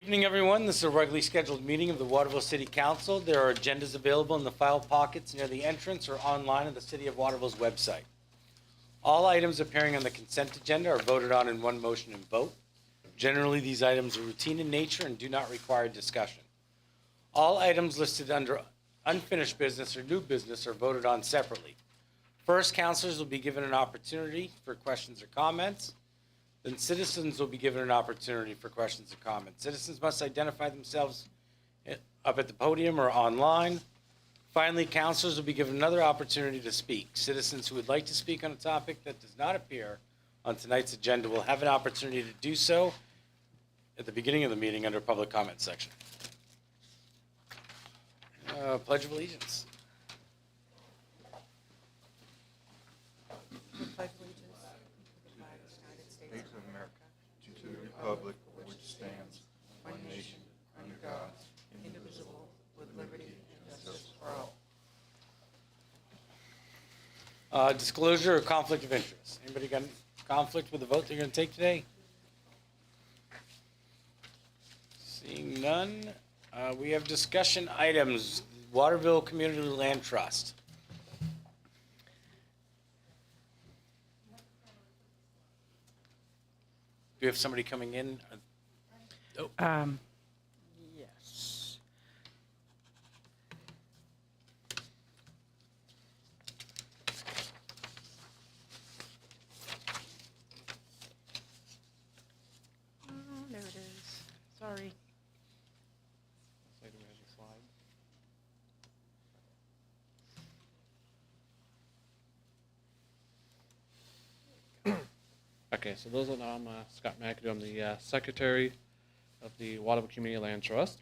Evening, everyone. This is a regularly scheduled meeting of the Waterville City Council. There are agendas available in the file pockets near the entrance or online on the City of Waterville's website. All items appearing on the consent agenda are voted on in one motion and vote. Generally, these items are routine in nature and do not require discussion. All items listed under unfinished business or new business are voted on separately. First, councilors will be given an opportunity for questions or comments. Then citizens will be given an opportunity for questions or comments. Citizens must identify themselves up at the podium or online. Finally, councilors will be given another opportunity to speak. Citizens who would like to speak on a topic that does not appear on tonight's agenda will have an opportunity to do so at the beginning of the meeting under public comment section. Pledge of Allegiance. Pledge allegiance to the flag of the United States of America, to the republic for which stands one nation, under God, indivisible, with liberty and justice for all. Disclosure or conflict of interest. Anybody got conflict with the vote they're going to take today? Seeing none, we have discussion items. Waterville Community Land Trust. Do you have somebody coming in? Yes. There it is. Sorry. Okay, so those are I'm Scott McAdoo. I'm the secretary of the Waterville Community Land Trust.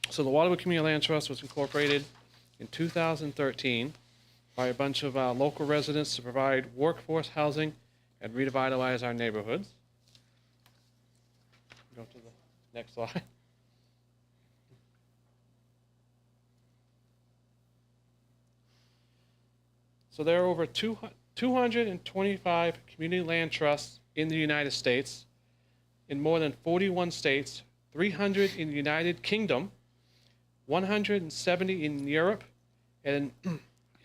So the Waterville Community Land Trust was incorporated in 2013 by a bunch of local residents to provide workforce housing and revitalize our neighborhoods. Go to the next slide. So there are over 225 community land trusts in the United States, in more than 41 states, 300 in the United Kingdom, 170 in Europe, and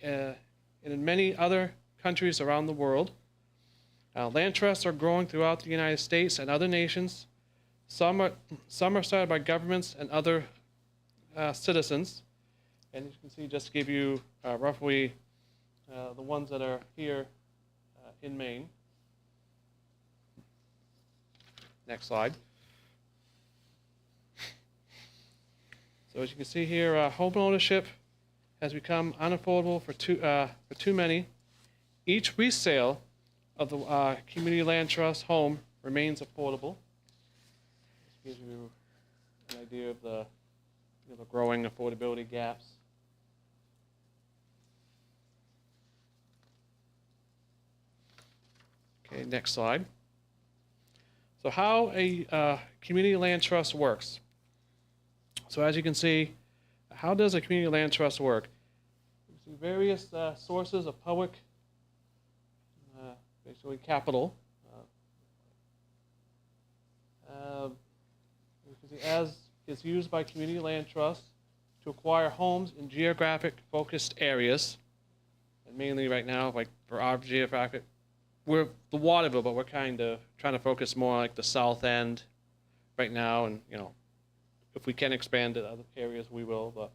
in many other countries around the world. Land trusts are growing throughout the United States and other nations. Some are started by governments and other citizens. And you can see, just to give you roughly the ones that are here in Maine. Next slide. So as you can see here, home ownership has become unaffordable for too many. Each resale of the community land trust home remains affordable. This gives you an idea of the growing affordability gaps. Okay, next slide. So how a community land trust works. So as you can see, how does a community land trust work? You see various sources of public, basically capital. You can see as is used by community land trusts to acquire homes in geographic focused areas. And mainly right now, like for our geographic, we're the Waterville, but we're kind of trying to focus more on like the south end right now, and if we can expand to other areas, we will. But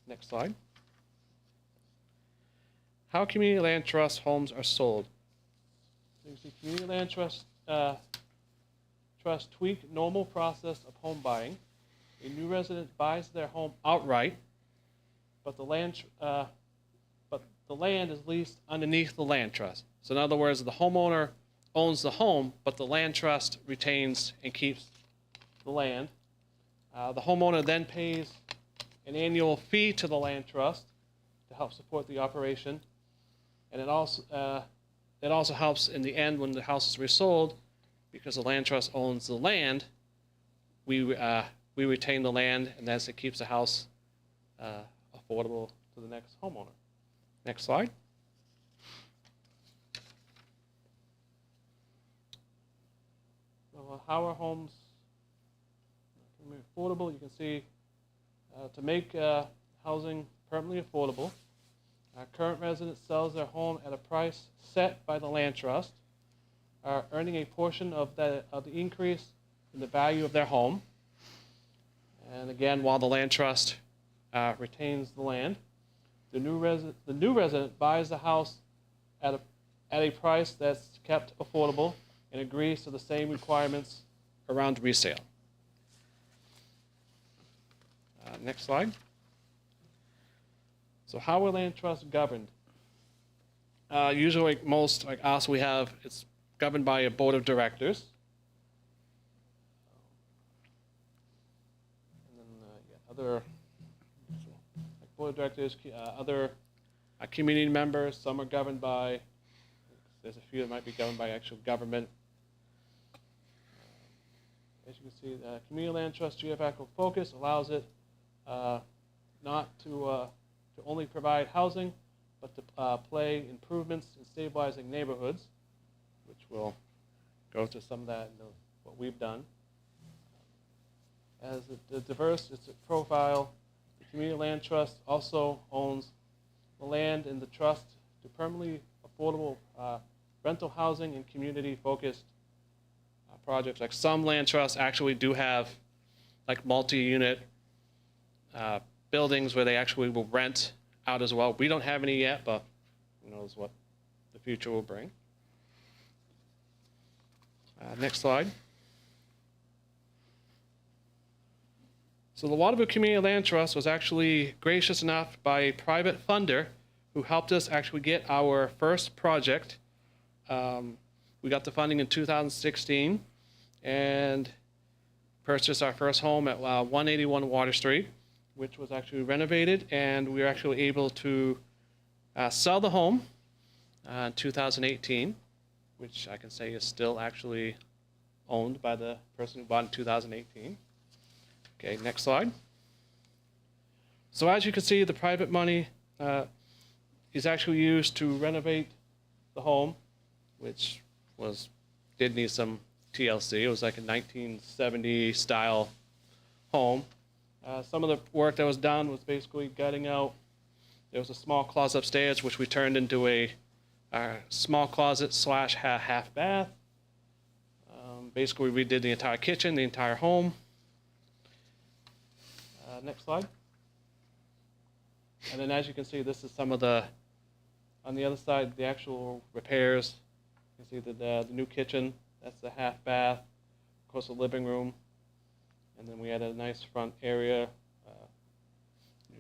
next slide. How community land trust homes are sold. So you see, community land trust tweak normal process of home buying. A new resident buys their home outright, but the land is leased underneath the land trust. So in other words, the homeowner owns the home, but the land trust retains and keeps the land. The homeowner then pays an annual fee to the land trust to help support the operation. And it also helps in the end when the house is resold, because the land trust owns the land. We retain the land, and thus it keeps the house affordable to the next homeowner. Next slide. So how are homes can be affordable? You can see to make housing permanently affordable, current resident sells their home at a price set by the land trust, earning a portion of the increase in the value of their home. And again, while the land trust retains the land, the new resident buys the house at a price that's kept affordable and agrees to the same requirements around resale. Next slide. So how are land trusts governed? Usually, like most, like us, it's governed by a board of directors. And then other like board of directors, other community members. Some are governed by. There's a few that might be governed by actual government. As you can see, the community land trust geographical focus allows it not to only provide housing, but to play improvements in stabilizing neighborhoods, which we'll go to some of that in what we've done. As a diverse its profile, the community land trust also owns the land in the trust to permanently affordable rental housing and community-focused projects. Like some land trusts actually do have like multi-unit buildings where they actually will rent out as well. We don't have any yet, but who knows what the future will bring. Next slide. So the Waterville Community Land Trust was actually gracious enough by a private funder who helped us actually get our first project. We got the funding in 2016 and purchased our first home at 181 Water Street, which was actually renovated, and we were actually able to sell the home in 2018, which I can say is still actually owned by the person who bought in 2018. Okay, next slide. So as you can see, the private money is actually used to renovate the home, which did need some TLC. It was like a 1970 style home. Some of the work that was done was basically gutting out. There was a small closet upstairs, which we turned into a small closet / half bath. Basically, we redid the entire kitchen, the entire home. Next slide. And then as you can see, this is some of on the other side, the actual repairs. You can see the new kitchen, that's the half bath, of course the living room. And then we had a nice front area,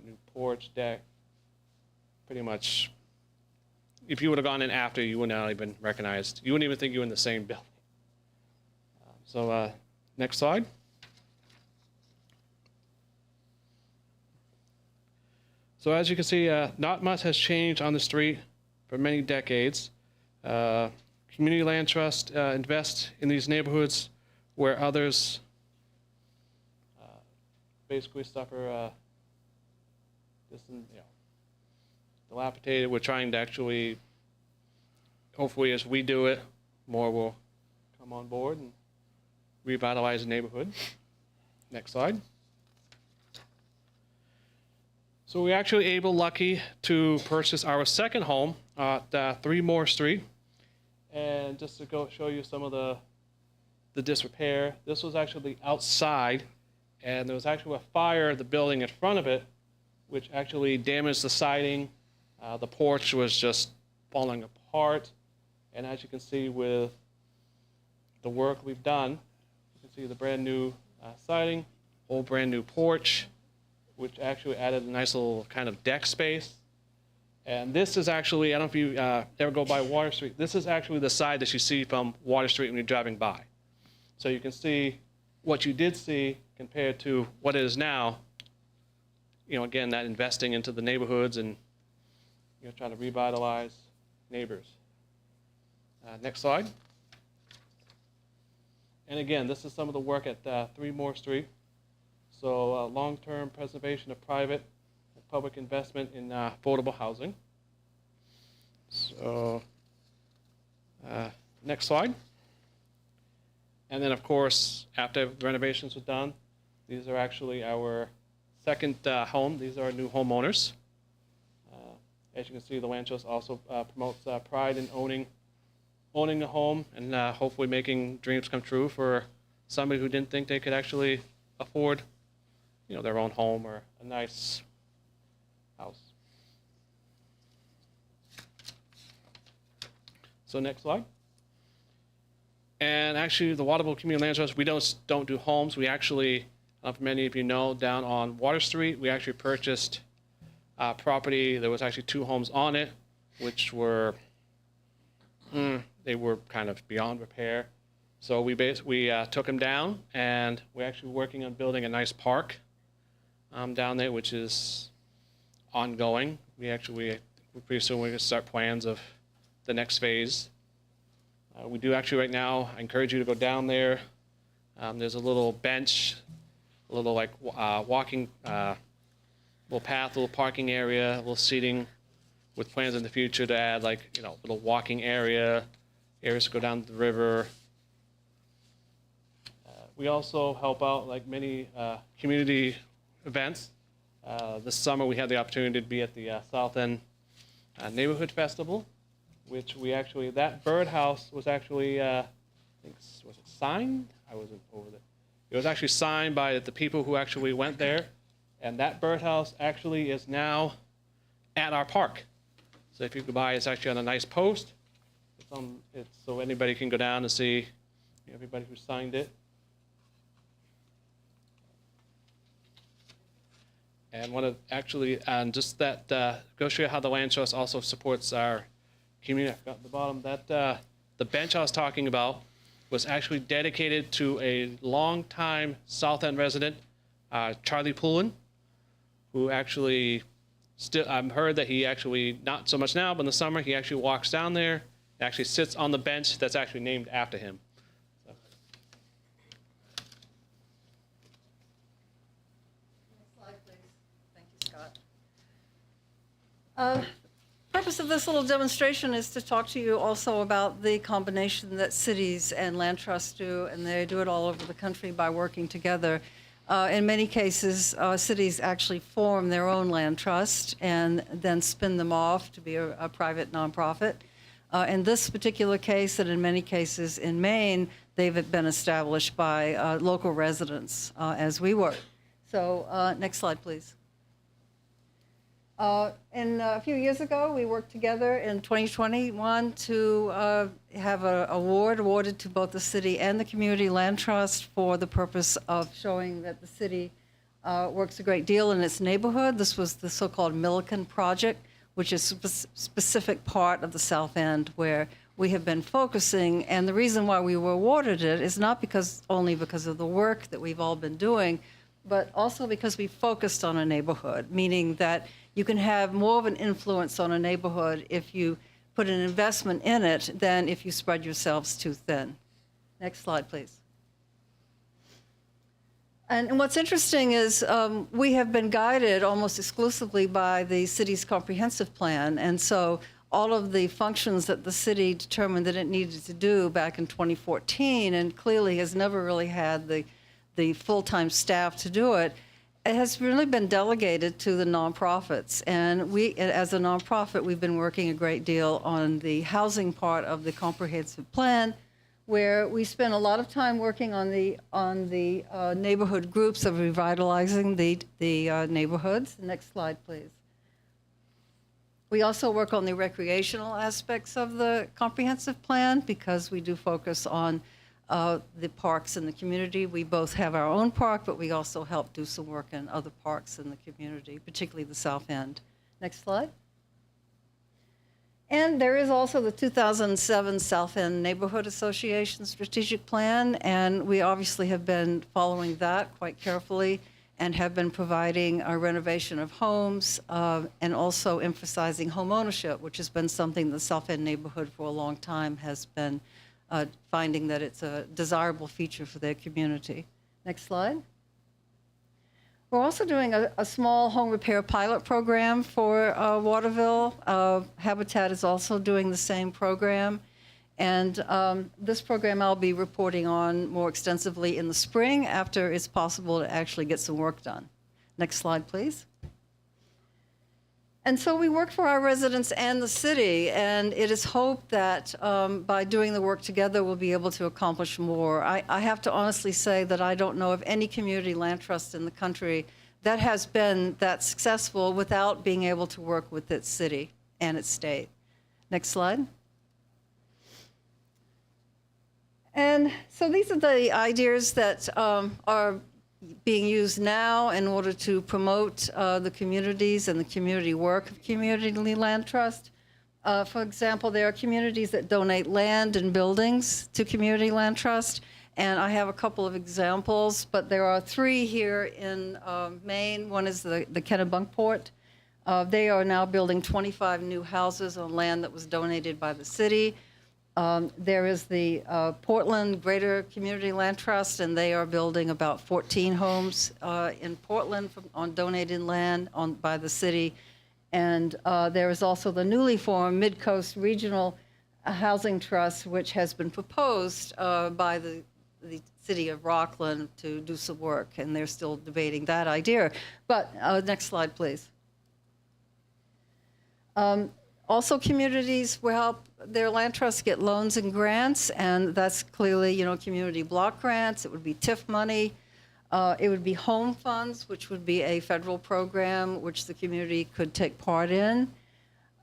new porch, deck. Pretty much, if you would have gone in after, you would not have been recognized. You wouldn't even think you were in the same building. Next slide. So as you can see, not much has changed on the street for many decades. Community land trust invest in these neighborhoods where others basically suffer dilapidated. We're trying to actually, hopefully as we do it, more will come on board and revitalize the neighborhood. Next slide. So we actually lucky to purchase our second home at 3 Moore Street. And just to go show you some of the disrepair, this was actually outside, and there was actually a fire in the building in front of it, which actually damaged the siding. The porch was just falling apart. And as you can see with the work we've done, you can see the brand new siding, whole brand new porch, which actually added a nice little kind of deck space. And this is actually, I don't know if you ever go by Water Street, this is actually the side that you see from Water Street when you're driving by. So you can see what you did see compared to what it is now. You know, again, that investing into the neighborhoods and trying to revitalize neighbors. Next slide. And again, this is some of the work at 3 Moore Street. So long-term preservation of private and public investment in affordable housing. So next slide. And then, of course, after renovations were done, these are actually our second home. These are our new homeowners. As you can see, the land trust also promotes pride in owning a home and hopefully making dreams come true for somebody who didn't think they could actually afford, their own home or a nice house. So next slide. And actually, the Waterville Community Land Trust, we don't do homes. We actually, if many of you know, down on Water Street, we actually purchased property. There was actually 2 homes on it, which were they were kind of beyond repair. So we took them down, and we're actually working on building a nice park down there, which is ongoing. We're pretty soon we're going to start plans of the next phase. We do actually right now, I encourage you to go down there. There's a little bench, a little walking, little path, little parking area, a little seating with plans in the future to add little walking areas to go down to the river. We also help out many community events. This summer we had the opportunity to be at the South End Neighborhood Festival, which that birdhouse was actually, was it signed? I wasn't over there. It was actually signed by the people who actually went there, and that birdhouse actually is now at our park. So if you go by, it's actually on a nice post. It's so anybody can go down and see everybody who signed it. And just that go show you how the land trust also supports our community. I forgot at the bottom that the bench I was talking about was actually dedicated to a longtime South End resident, Charlie Poulin, who actually I've heard that he actually, not so much now, but in the summer, he actually walks down there and actually sits on the bench that's actually named after him. So. Next slide, please. Thank you, Scott. Purpose of this little demonstration is to talk to you also about the combination that cities and land trusts do, and they do it all over the country by working together. In many cases, cities actually form their own land trust and then spin them off to be a private nonprofit. In this particular case, and in many cases in Maine, they've been established by local residents, as we were. So next slide, please. And a few years ago, we worked together in 2021 to have an award awarded to both the city and the community land trust for the purpose of showing that the city works a great deal in its neighborhood. This was the so-called Milliken Project, which is a specific part of the South End where we have been focusing. And the reason why we were awarded it is not only because of the work that we've all been doing, but also because we focused on a neighborhood, meaning that you can have more of an influence on a neighborhood if you put an investment in it than if you spread yourselves too thin. Next slide, please. And what's interesting is we have been guided almost exclusively by the city's comprehensive plan. And so all of the functions that the city determined that it needed to do back in 2014, and clearly has never really had the full-time staff to do it, it has really been delegated to the nonprofits. And we, as a nonprofit, we've been working a great deal on the housing part of the comprehensive plan, where we spend a lot of time working on the neighborhood groups of revitalizing the neighborhoods. Next slide, please. We also work on the recreational aspects of the comprehensive plan because we do focus on the parks in the community. We both have our own park, but we also help do some work in other parks in the community, particularly the South End. Next slide. And there is also the 2007 South End Neighborhood Association Strategic Plan, and we obviously have been following that quite carefully and have been providing a renovation of homes and also emphasizing home ownership, which has been something the South End neighborhood for a long time has been finding that it's a desirable feature for their community. Next slide. We're also doing a small home repair pilot program for Waterville. Habitat is also doing the same program. And this program I'll be reporting on more extensively in the spring after it's possible to actually get some work done. Next slide, please. And so we work for our residents and the city, and it is hoped that by doing the work together, we'll be able to accomplish more. I have to honestly say that I don't know of any community land trust in the country that has been that successful without being able to work with its city and its state. Next slide. And so these are the ideas that are being used now in order to promote the communities and the community work of Community Land Trust. For example, there are communities that donate land and buildings to Community Land Trust, and I have a couple of examples, but there are 3 here in Maine. One is the Kennebunkport. They are now building 25 new houses on land that was donated by the city. There is the Portland Greater Community Land Trust, and they are building about 14 homes in Portland on donated land by the city. And there is also the newly formed Mid-Coast Regional Housing Trust, which has been proposed by the city of Rockland to do some work, and they're still debating that idea. But next slide, please. Also, communities will help their land trusts get loans and grants, and that's clearly, community block grants. It would be TIF money. It would be home funds, which would be a federal program which the community could take part in.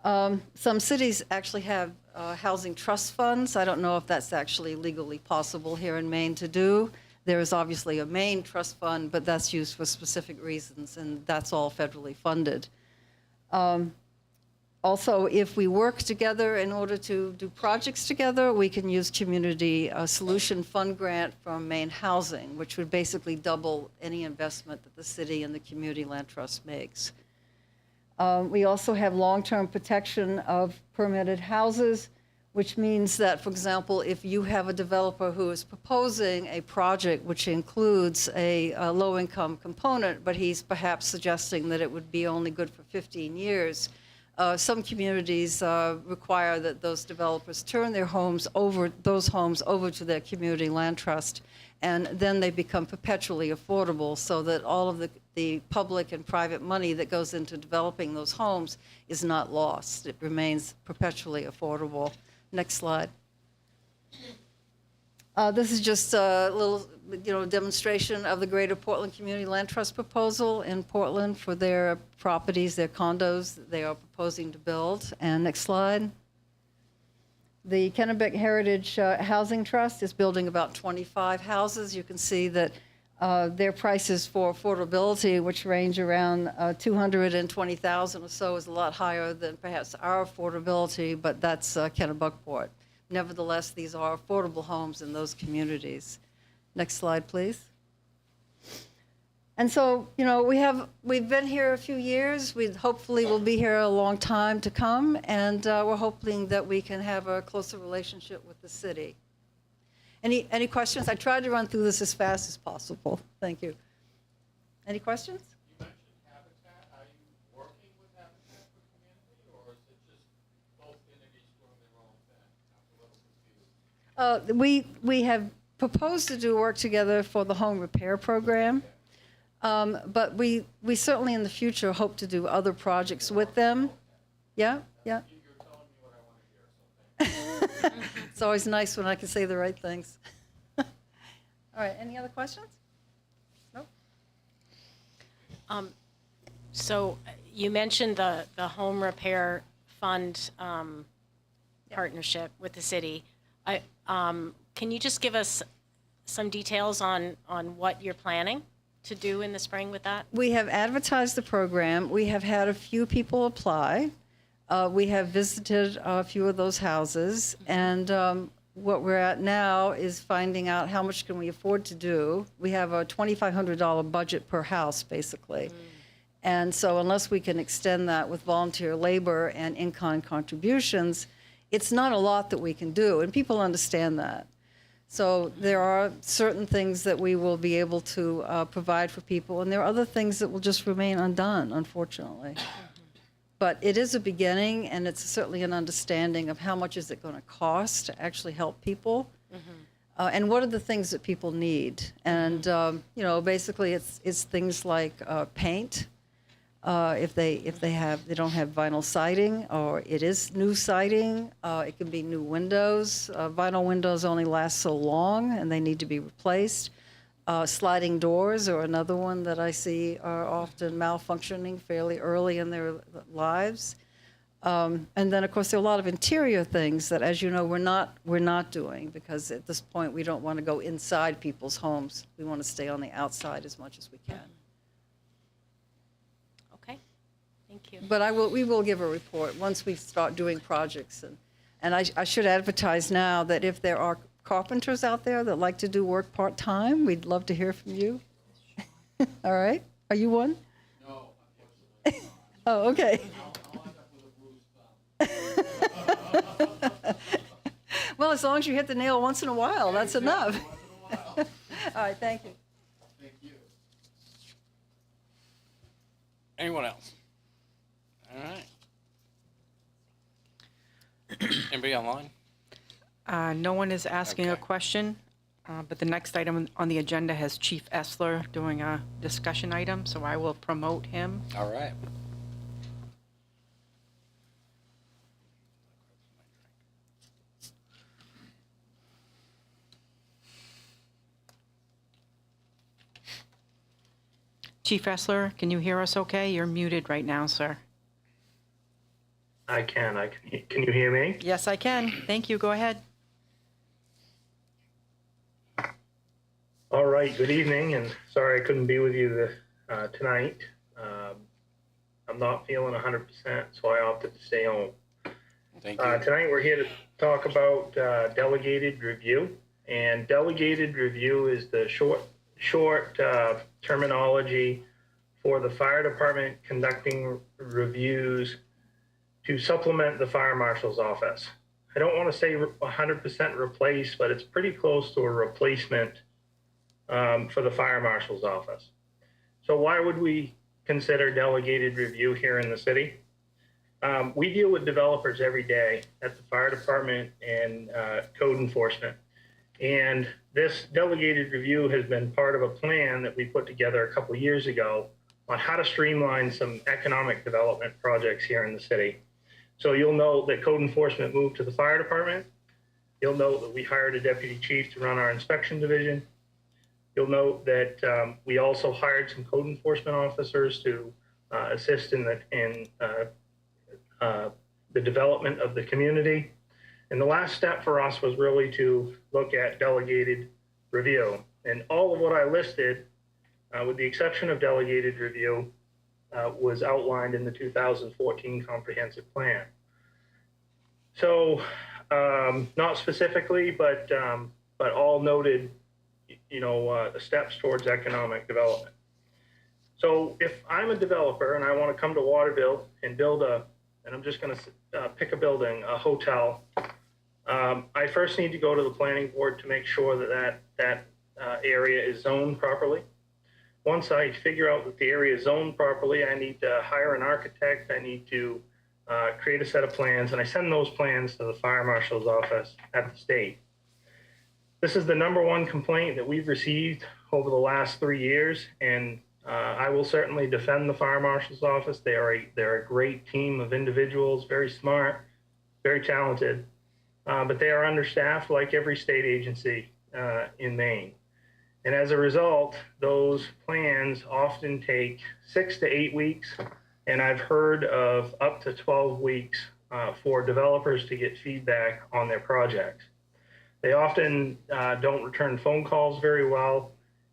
Some cities actually have housing trust funds. I don't know if that's actually legally possible here in Maine to do. There is obviously a Maine trust fund, but that's used for specific reasons, and that's all federally funded. Also, if we work together in order to do projects together, we can use Community Solution Fund Grant from Maine Housing, which would basically double any investment that the city and the Community Land Trust makes. We also have long-term protection of permitted houses, which means that, for example, if you have a developer who is proposing a project which includes a low-income component, but he's perhaps suggesting that it would be only good for 15 years, some communities require that those developers turn those homes over to their community land trust, and then they become perpetually affordable so that all of the public and private money that goes into developing those homes is not lost. It remains perpetually affordable. Next slide. This is just a little demonstration of the Greater Portland Community Land Trust proposal in Portland for their properties, their condos that they are proposing to build. And next slide. The Kennebec Heritage Housing Trust is building about 25 houses. You can see that their prices for affordability, which range around $220,000 or so, is a lot higher than perhaps our affordability, but that's Kennebunkport. Nevertheless, these are affordable homes in those communities. Next slide, please. And so, we've been here a few years. We hopefully will be here a long time to come, and we're hoping that we can have a closer relationship with the city. Any questions? I tried to run through this as fast as possible. Thank you. Any questions? You mentioned Habitat. Are you working with Habitat for Humanity, or is it just both entities doing their own thing? I'm a little confused. We have proposed to do work together for the home repair program, but we certainly in the future hope to do other projects with them. Yeah, yeah. You're telling me what I want to hear, so thank you. It's always nice when I can say the right things. All right, any other questions? No? So you mentioned the home repair fund partnership with the city. Can you just give us some details on what you're planning to do in the spring with that? We have advertised the program. We have had a few people apply. We have visited a few of those houses, and what we're at now is finding out how much can we afford to do. We have a $2,500 budget per house, basically. And so unless we can extend that with volunteer labor and in-kind contributions, it's not a lot that we can do, and people understand that. So there are certain things that we will be able to provide for people, and there are other things that will just remain undone, unfortunately. But it is a beginning, and it's certainly an understanding of how much is it going to cost to actually help people, and what are the things that people need. And basically, it's things like paint. If they don't have vinyl siding, or it is new siding, it can be new windows. Vinyl windows only last so long, and they need to be replaced. Sliding doors are another one that I see are often malfunctioning fairly early in their lives. And then, of course, there are a lot of interior things that, as you know, we're not doing, because at this point we don't want to go inside people's homes. We want to stay on the outside as much as we can. Okay, thank you. But we will give a report once we start doing projects. And I should advertise now that if there are carpenters out there that like to do work part-time, we'd love to hear from you. All right? Are you one? No, unfortunately not. Oh, okay. I'll end up with a bruised thumb. Well, as long as you hit the nail once in a while, that's enough. Once in a while. All right, thank you. Thank you. Anyone else? All right. Anybody online? No one is asking a Okay. question, but the next item on the agenda has Chief Essler doing a discussion item, so I will promote him. All right. Chief Essler, can you hear us okay? You're muted right now, sir. I can. Can you hear me? Yes, I can. Thank you. Go ahead. All right. Good evening, and sorry I couldn't be with you tonight. I'm not feeling 100%, so I opted to stay home. Thank you. Tonight we're here to talk about delegated review, and delegated review is the short terminology for the fire department conducting reviews to supplement the fire marshal's office. I don't want to say 100% replace, but it's pretty close to a replacement for the fire marshal's office. So why would we consider delegated review here in the city? We deal with developers every day at the fire department and code enforcement. And this delegated review has been part of a plan that we put together a couple of years ago on how to streamline some economic development projects here in the city. So you'll note that code enforcement moved to the fire department. You'll note that we hired a deputy chief to run our inspection division. You'll note that we also hired some code enforcement officers to assist in the development of the community. And the last step for us was really to look at delegated review. And all of what I listed, with the exception of delegated review, was outlined in the 2014 comprehensive plan. So not specifically, but all noted, the steps towards economic development. So if I'm a developer and I want to come to Waterville and build and I'm just going to pick a building, a hotel, I first need to go to the planning board to make sure that area is zoned properly. Once I figure out that the area is zoned properly, I need to hire an architect. I need to create a set of plans, and I send those plans to the fire marshal's office at the state. This is the #1 complaint that we've received over the last 3 years, and I will certainly defend the fire marshal's office. They're a great team of individuals, very smart, very talented, but they are understaffed like every state agency in Maine. And as a result, those plans often take 6 to 8 weeks, and I've heard of up to 12 weeks for developers to get feedback on their projects. They often don't return phone calls very well,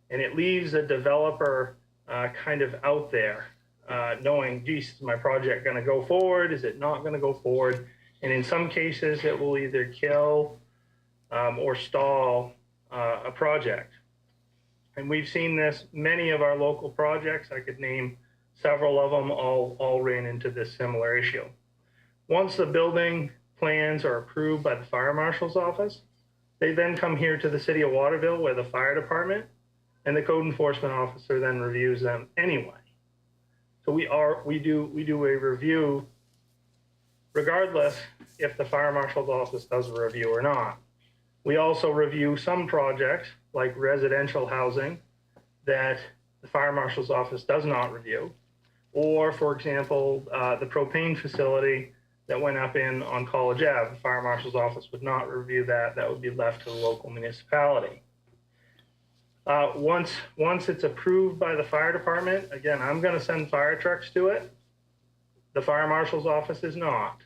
and it leaves a developer kind of out there knowing, geez, is my project going to go forward? Is it not going to go forward? And in some cases, it will either kill or stall a project. And we've seen this, many of our local projects, I could name several of them, all ran into this similar issue. Once the building plans are approved by the fire marshal's office, they then come here to the city of Waterville, where the fire department and the code enforcement officer then reviews them anyway. So we do a review regardless if the fire marshal's office does a review or not. We also review some projects like residential housing that the fire marshal's office does not review. Or, for example, the propane facility that went up on College Ave, the fire marshal's office would not review that. That would be left to the local municipality. Once it's approved by the fire department, again, I'm going to send fire trucks to it. The fire marshal's office is not.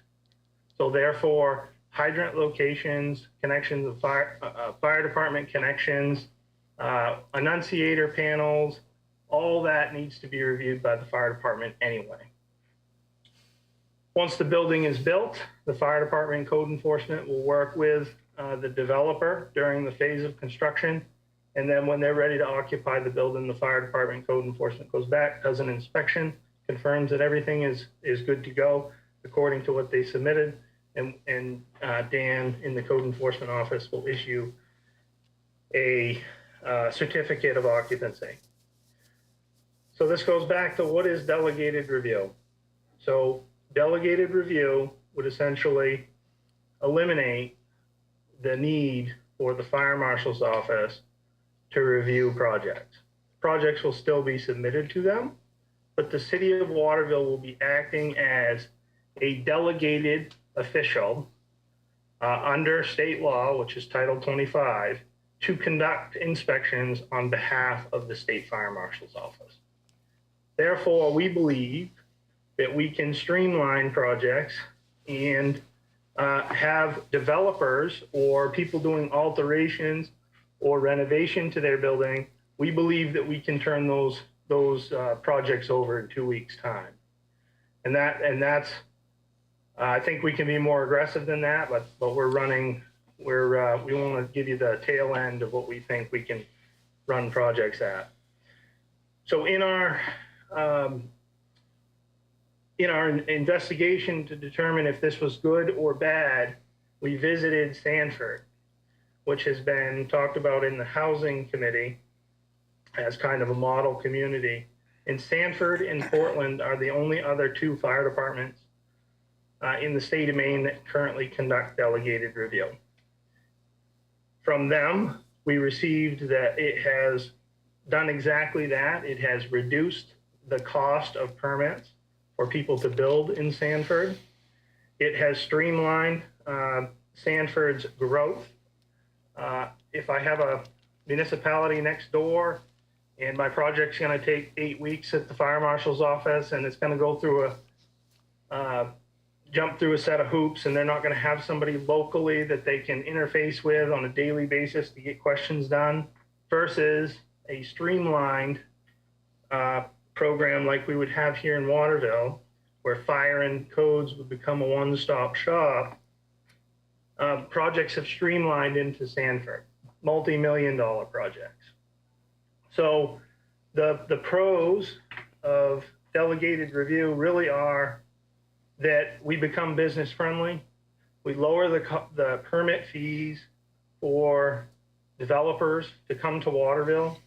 So therefore, hydrant locations, connections of fire department connections, annunciator panels, all that needs to be reviewed by the fire department anyway. Once the building is built, the fire department and code enforcement will work with the developer during the phase of construction. And then when they're ready to occupy the building, the fire department and code enforcement goes back, does an inspection, confirms that everything is good to go according to what they submitted. And Dan in the code enforcement office will issue a certificate of occupancy. So this goes back to what is delegated review. So delegated review would essentially eliminate the need for the fire marshal's office to review projects. Projects will still be submitted to them, but the city of Waterville will be acting as a delegated official under state law, which is Title 25, to conduct inspections on behalf of the state fire marshal's office. Therefore, we believe that we can streamline projects and have developers or people doing alterations or renovation to their building. We believe that we can turn those projects over in 2 weeks' time, and that's I think we can be more aggressive than that, but we want to give you the tail end of what we think we can run projects at. So in our investigation to determine if this was good or bad, we visited Sanford, which has been talked about in the housing committee as kind of a model community. And Sanford and Portland are the only other two fire departments in the state of Maine that currently conduct delegated review. From them, we received that it has done exactly that. It has reduced the cost of permits for people to build in Sanford. It has streamlined Sanford's growth. If I have a municipality next door and my project's going to take 8 weeks at the fire marshal's office and it's going to go through jump through a set of hoops, and they're not going to have somebody locally that they can interface with on a daily basis to get questions done, versus a streamlined program like we would have here in Waterville, where fire and codes would become a one-stop shop. Projects have streamlined into Sanford, multi-million-dollar projects. So the pros of delegated review really are that we become business friendly. We lower the permit fees for developers to come to Waterville.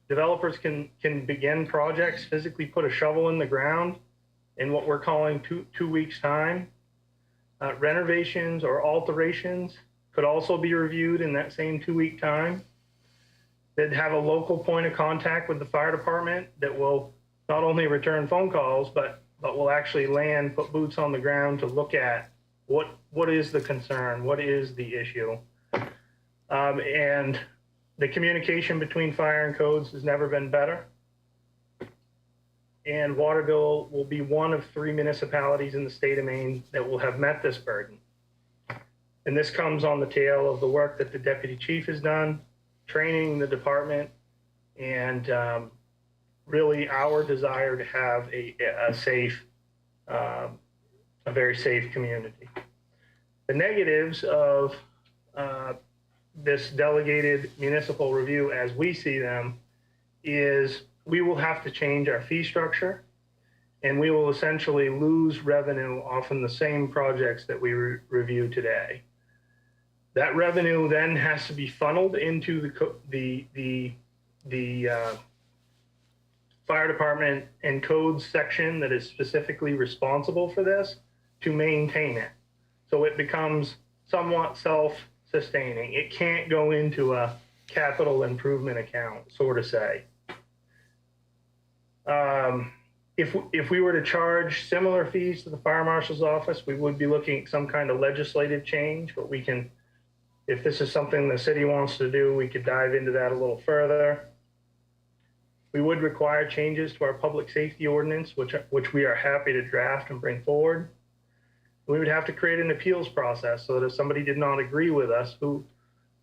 Developers can begin projects, physically put a shovel in the ground in what we're calling two weeks' time. Renovations or alterations could also be reviewed in that same 2 week time. They'd have a local point of contact with the fire department that will not only return phone calls, but will actually put boots on the ground to look at what is the concern, what is the issue. And the communication between fire and codes has never been better. And Waterville will be one of 3 municipalities in the state of Maine that will have met this burden. And this comes on the tail of the work that the deputy chief has done, training the department, and really our desire to have a very safe community. The negatives of this delegated municipal review, as we see them, is we will have to change our fee structure, and we will essentially lose revenue often the same projects that we review today. That revenue then has to be funneled into the fire department and codes section that is specifically responsible for this to maintain it. So it becomes somewhat self-sustaining. It can't go into a capital improvement account, so to say. If we were to charge similar fees to the fire marshal's office, we would be looking at some kind of legislative change, but we can, if this is something the city wants to do, we could dive into that a little further. We would require changes to our public safety ordinance, which we are happy to draft and bring forward. We would have to create an appeals process so that if somebody did not agree with us,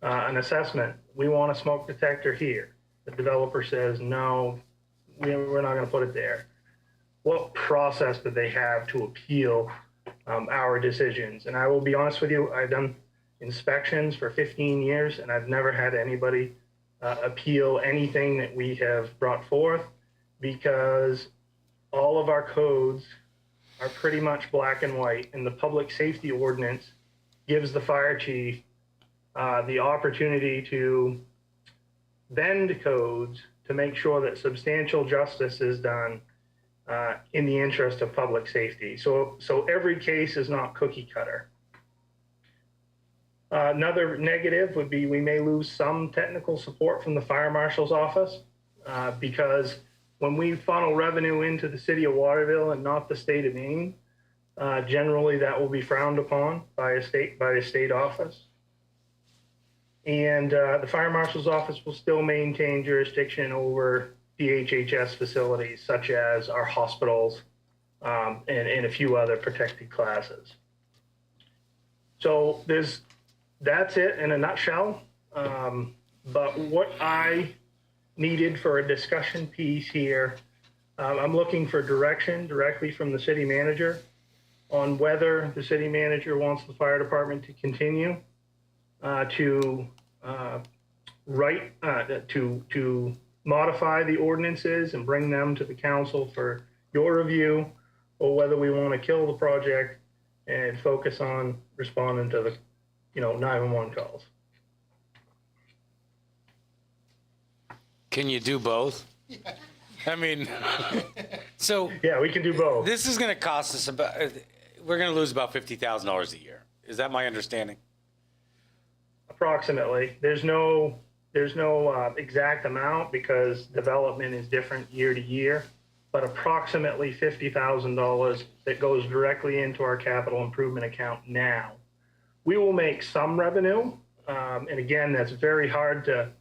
an assessment, we want a smoke detector here. The developer says, no, we're not going to put it there. What process do they have to appeal our decisions? And I will be honest with you, I've done inspections for 15 years and I've never had anybody appeal anything that we have brought forth, because all of our codes are pretty much black and white, and the public safety ordinance gives the fire chief the opportunity to bend codes to make sure that substantial justice is done in the interest of public safety. So every case is not cookie cutter. Another negative would be we may lose some technical support from the fire marshal's office because when we funnel revenue into the city of Waterville and not the state of Maine, generally that will be frowned upon by a state office. And the fire marshal's office will still maintain jurisdiction over DHHS facilities such as our hospitals and a few other protected classes. So that's it in a nutshell. But what I needed for a discussion piece here, I'm looking for direction directly from the city manager on whether the city manager wants the fire department to continue to modify the ordinances and bring them to the council for your review, or whether we want to kill the project and focus on responding to the 911 calls. Can you do both? I mean, so Yeah, we can do both. this is going to cost us we're going to lose about $50,000 a year. Is that my understanding? Approximately. There's no exact amount because development is different year to year, but approximately $50,000 that goes directly into our capital improvement account now. We will make some revenue, and again, that's very hard to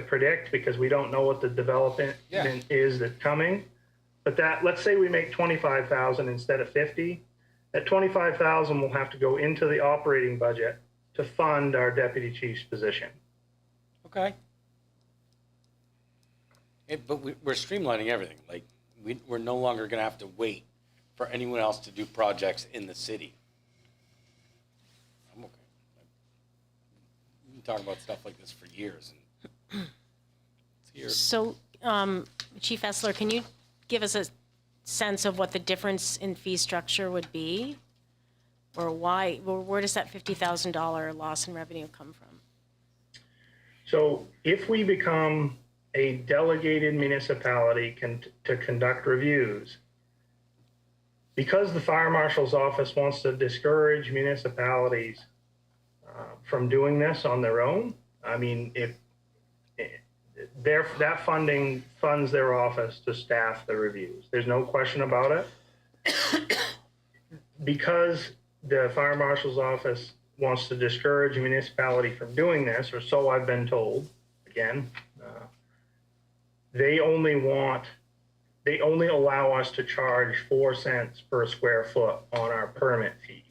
predict because we don't know what the development is that's coming. But let's say we make $25,000 instead of $50,000. That $25,000 will have to go into the operating budget to fund our deputy chief's position. Okay. But we're streamlining everything. Like we're no longer going to have to wait for anyone else to do projects in the city. I'm okay. We've been talking about stuff like this for years. And it's here. So, Chief Essler, can you give us a sense of what the difference in fee structure would be? Or where does that $50,000 loss in revenue come from? So if we become a delegated municipality to conduct reviews, because the fire marshal's office wants to discourage municipalities from doing this on their own, I mean, that funding funds their office to staff the reviews. There's no question about it. Because the fire marshal's office wants to discourage a municipality from doing this, or so I've been told, again, they only allow us to charge 4 cents per square foot on our permit fees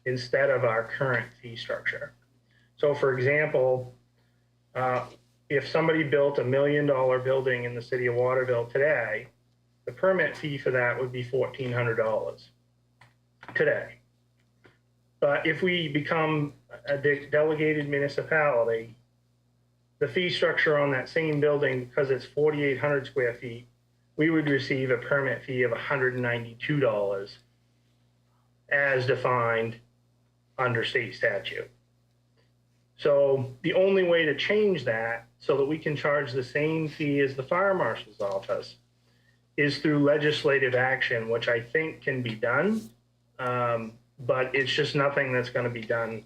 instead of our current fee structure. So for example, if somebody built $1 million building in the city of Waterville today, the permit fee for that would be $1,400 today. But if we become a delegated municipality, the fee structure on that same building, because it's 4,800 square feet, we would receive a permit fee of $192 as defined under state statute. So the only way to change that so that we can charge the same fee as the fire marshal's office is through legislative action, which I think can be done. but it's just nothing that's going to be done,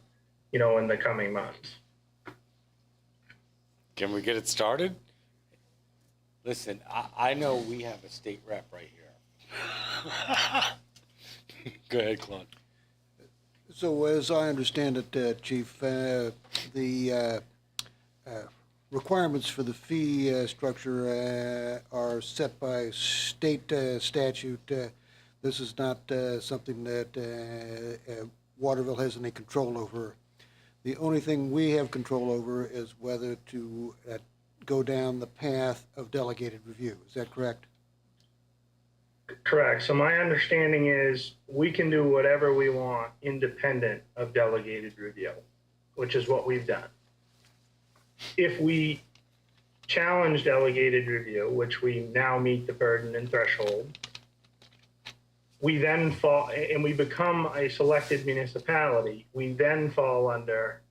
in the coming months. Can we get it started? Listen, I know we have a state rep right here. Go ahead, Claude. So as I understand it, Chief, the requirements for the fee structure are set by state statute. This is not something that Waterville has any control over. The only thing we have control over is whether to go down the path of delegated review. Is that correct? Correct. So my understanding is we can do whatever we want independent of delegated review, which is what we've done. If we challenge delegated review, which we now meet the burden and threshold, we then fall, and we become a selected municipality, we then fall under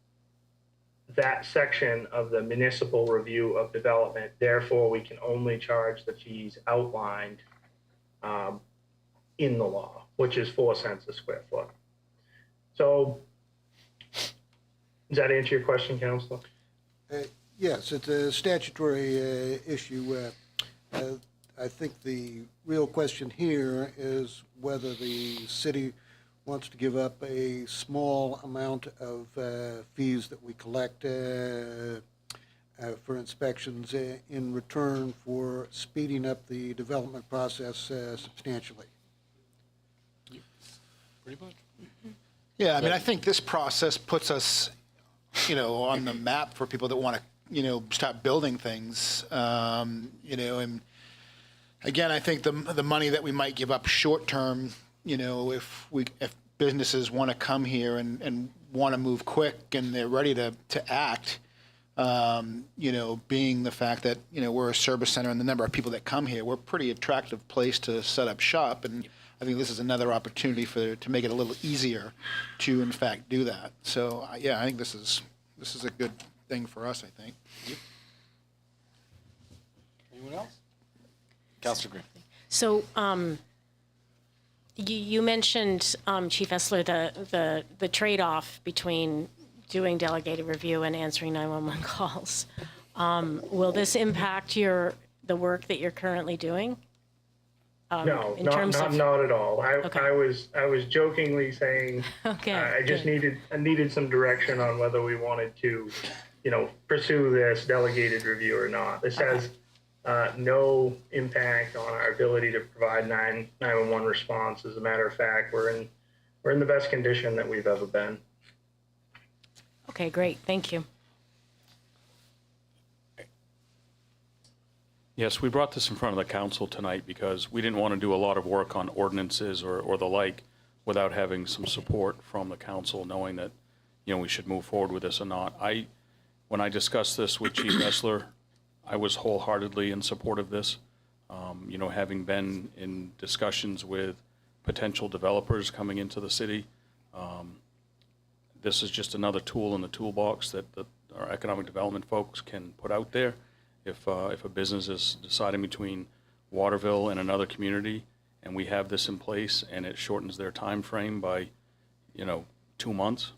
that section of the municipal review of development. Therefore, we can only charge the fees outlined in the law, which is 4 cents a square foot. So, does that answer your question, Councilor? Yes, it's a statutory issue. I think the real question here is whether the city wants to give up a small amount of fees that we collect for inspections in return for speeding up the development process substantially. Pretty much. Yeah, I mean, I think this process puts us, on the map for people that want to, start building things, and again, I think the money that we might give up short term, if businesses want to come here and want to move quick and they're ready to act, being the fact that, we're a service center and the number of people that come here, we're a pretty attractive place to set up shop. And I think this is another opportunity to make it a little easier to, in fact, do that. So, yeah, I think this is a good thing for us, I think. Anyone else? Councilor Green. So, you mentioned, Chief Essler, the trade-off between doing delegated review and answering 911 calls. Will this impact the work that you're currently doing? No, not at all. Okay. I was jokingly saying Okay, I just good. needed some direction on whether we wanted to, pursue this delegated review or not. This has no impact on our ability to provide 911 response. As a matter of fact, we're in the best condition that we've ever been. Okay, great. Thank you. Yes, we brought this in front of the council tonight because we didn't want to do a lot of work on ordinances or the like without having some support from the council, knowing that, we should move forward with this or not. When I discussed this with Chief Essler, I was wholeheartedly in support of this. Having been in discussions with potential developers coming into the city, this is just another tool in the toolbox that our economic development folks can put out there. If a business is deciding between Waterville and another community, and we have this in place, and it shortens their time frame by, 2 months,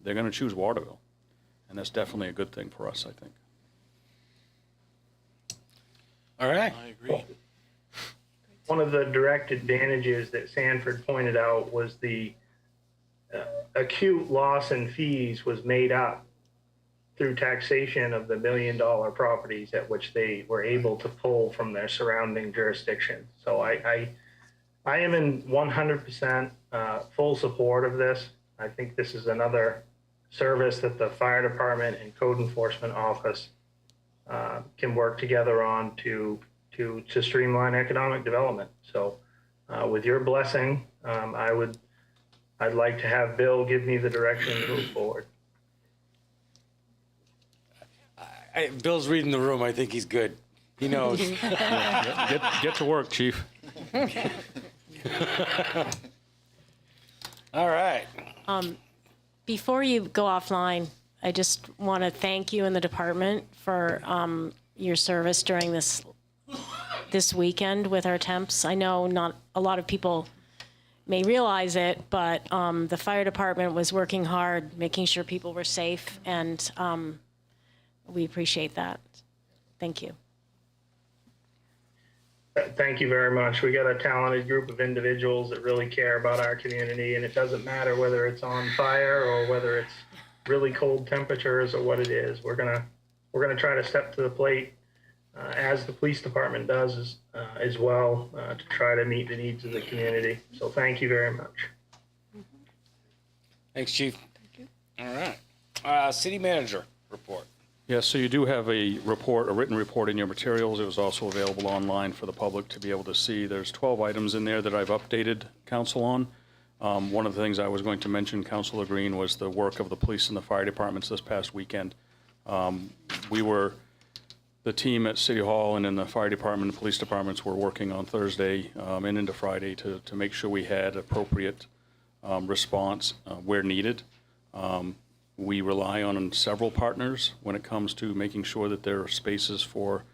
they're going to choose Waterville, and that's definitely a good thing for us, I think. All right. I agree. One of the direct advantages that Sanford pointed out was the acute loss in fees was made up through taxation of the $1 million properties at which they were able to pull from their surrounding jurisdictions. So I am in 100% full support of this. I think this is another service that the fire department and code enforcement office can work together on to streamline economic development. So with your blessing, I'd like to have Bill give me the direction to move forward. Bill's reading the room. I think he's good. He knows. Get to work, Chief. All right. Before you go offline, I just want to thank you and the department for your service during this weekend with our temps. I know not a lot of people may realize it, but the fire department was working hard, making sure people were safe, and we appreciate that. Thank you. Thank you very much. We got a talented group of individuals that really care about our community, and it doesn't matter whether it's on fire or whether it's really cold temperatures or what it is. We're gonna try to step to the plate as the police department does as well to try to meet the needs of the community. So thank you very much. Thanks, Chief. All right. City manager report. Yes, so you do have a report, a written report in your materials. It was also available online for the public to be able to see. There's 12 items in there that I've updated council on. One of the things I was going to mention, Councilor Green, was the work of the police and the fire departments this past weekend. The team at City Hall and in the fire department and police departments were working on Thursday and into Friday to make sure we had appropriate response where needed. We rely on several partners when it comes to making sure that there are spaces for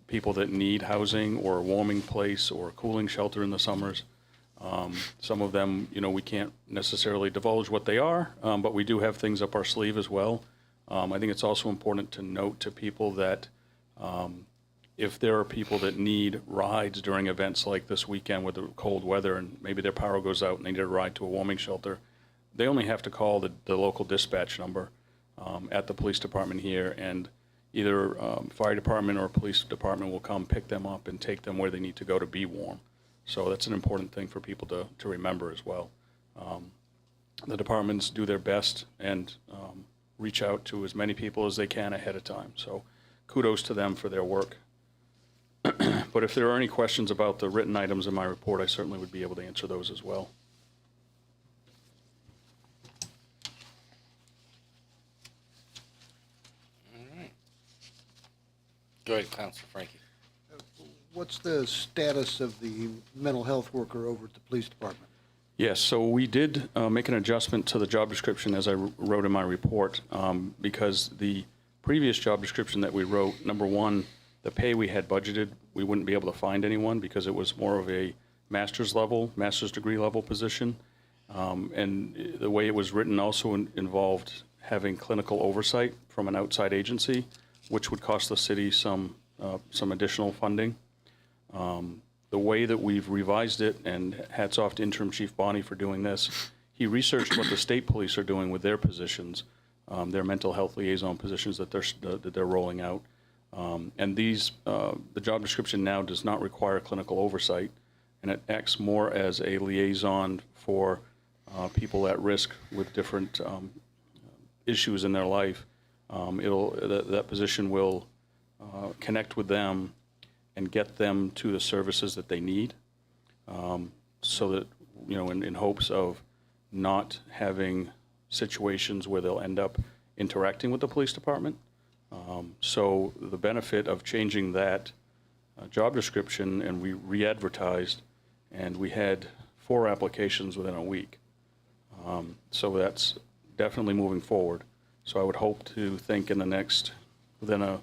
people that need housing or a warming place or a cooling shelter in the summers. Some of them, we can't necessarily divulge what they are, but we do have things up our sleeve as well. I think it's also important to note to people that if there are people that need rides during events like this weekend with the cold weather and maybe their power goes out and they need a ride to a warming shelter, they only have to call the local dispatch number at the police department here, and either fire department or police department will come pick them up and take them where they need to go to be warm. So that's an important thing for people to remember as well. The departments do their best and reach out to as many people as they can ahead of time. So kudos to them for their work. But if there are any questions about the written items in my report, I certainly would be able to answer those as well. Go ahead, Councilor Frankie. What's the status of the mental health worker over at the police department? Yes, so we did make an adjustment to the job description as I wrote in my report because the previous job description that we wrote, number one, the pay we had budgeted, we wouldn't be able to find anyone because it was more of a master's degree level position. And the way it was written also involved having clinical oversight from an outside agency, which would cost the city some additional funding. The way that we've revised it, and hats off to Interim Chief Bonney for doing this, he researched what the state police are doing with their positions, their mental health liaison positions that they're rolling out. And the job description now does not require clinical oversight, and it acts more as a liaison for people at risk with different issues in their life. That position will connect with them and get them to the services that they need, so that, in hopes of not having situations where they'll end up interacting with the police department. So the benefit of changing that job description, and we re-advertised, and we had 4 applications within a week. So that's definitely moving forward. So I would hope to think within a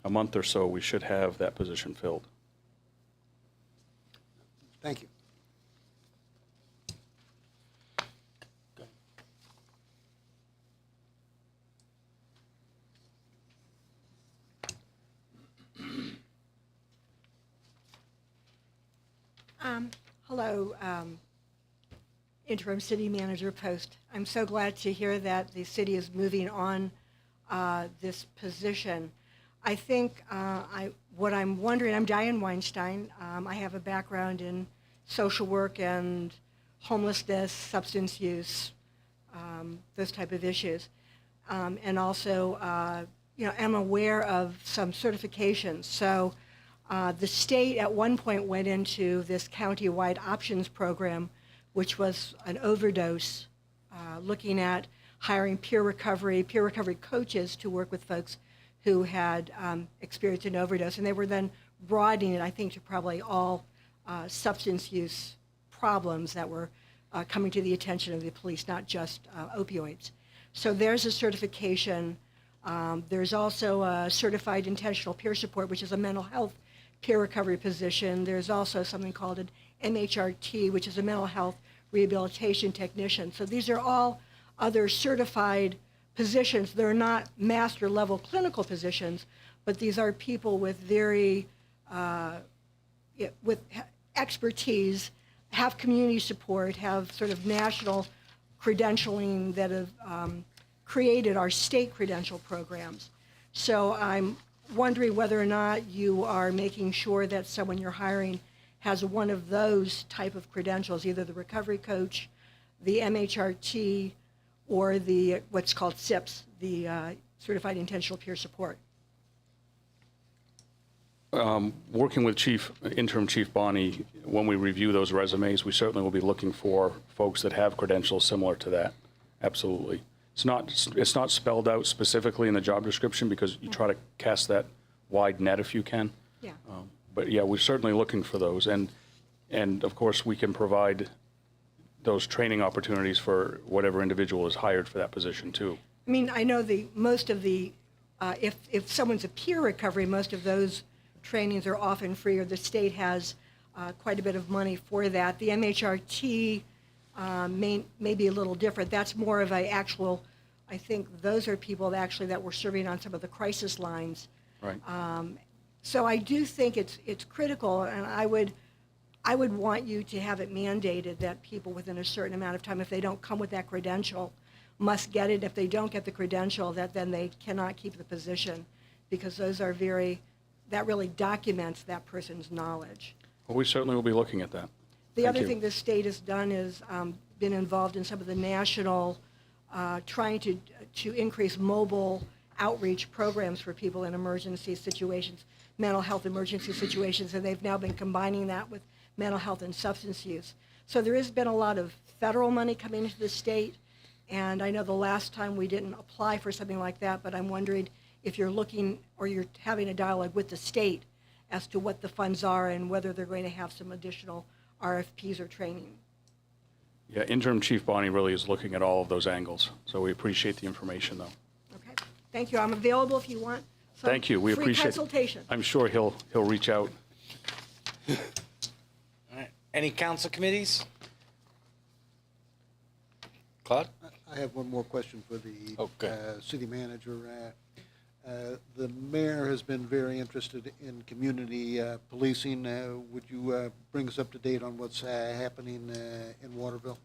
month or so, we should have that position filled. Thank you. Hello, Interim City Manager Post. I'm so glad to hear that the city is moving on this position. I think what I'm wondering, I'm Diane Weinstein. I have a background in social work and homelessness, substance use, those type of issues. And also, I'm aware of some certifications. So the state at one point went into this county-wide options program, which was an overdose, looking at hiring peer recovery coaches to work with folks who had experienced an overdose. And they were then broadening it, I think, to probably all substance use problems that were coming to the attention of the police, not just opioids. So there's a certification. There's also a certified intentional peer support, which is a mental health peer recovery position. There's also something called an MHRT, which is a mental health rehabilitation technician. So these are all other certified positions. They're not master level clinical positions, but these are people with very, with expertise, have community support, have sort of national credentialing that have created our state credential programs. So I'm wondering whether or not you are making sure that someone you're hiring has one of those type of credentials, either the recovery coach, the MHRT, or the what's called SIPS, the Certified Intentional Peer Support. Working with Interim Chief Bonney, when we review those resumes, we certainly will be looking for folks that have credentials similar to that. Absolutely. It's not spelled out specifically in the job description because you try to cast that wide net if you can. Yeah. But yeah, we're certainly looking for those, and of course we can provide those training opportunities for whatever individual is hired for that position too. I mean, I know most of the, if someone's a peer recovery, most of those trainings are often free, or the state has quite a bit of money for that. The MHRT may be a little different. That's more of a actual, I think those are people that were serving on some of the crisis lines. Right. So I do think it's critical, and I would want you to have it mandated that people within a certain amount of time, if they don't come with that credential, must get it. If they don't get the credential, that then they cannot keep the position, because those are that really documents that person's knowledge. Well, we certainly will be looking at that. The Thank other you. thing the state has done is been involved in some of the national, trying to increase mobile outreach programs for people in emergency situations, mental health emergency situations, and they've now been combining that with mental health and substance use. So there has been a lot of federal money coming into the state, and I know the last time we didn't apply for something like that, but I'm wondering if you're looking or you're having a dialogue with the state as to what the funds are and whether they're going to have some additional RFPs or training. Yeah, Interim Chief Bonney really is looking at all of those angles, so we appreciate the information though. Okay, thank you. I'm available if you want some Thank you. We free appreciate consultation. I'm sure he'll reach out. All right. Any council committees? Claude? I have one more question for the Okay. city manager. The mayor has been very interested in community policing. Would you bring us up to date on what's happening in Waterville?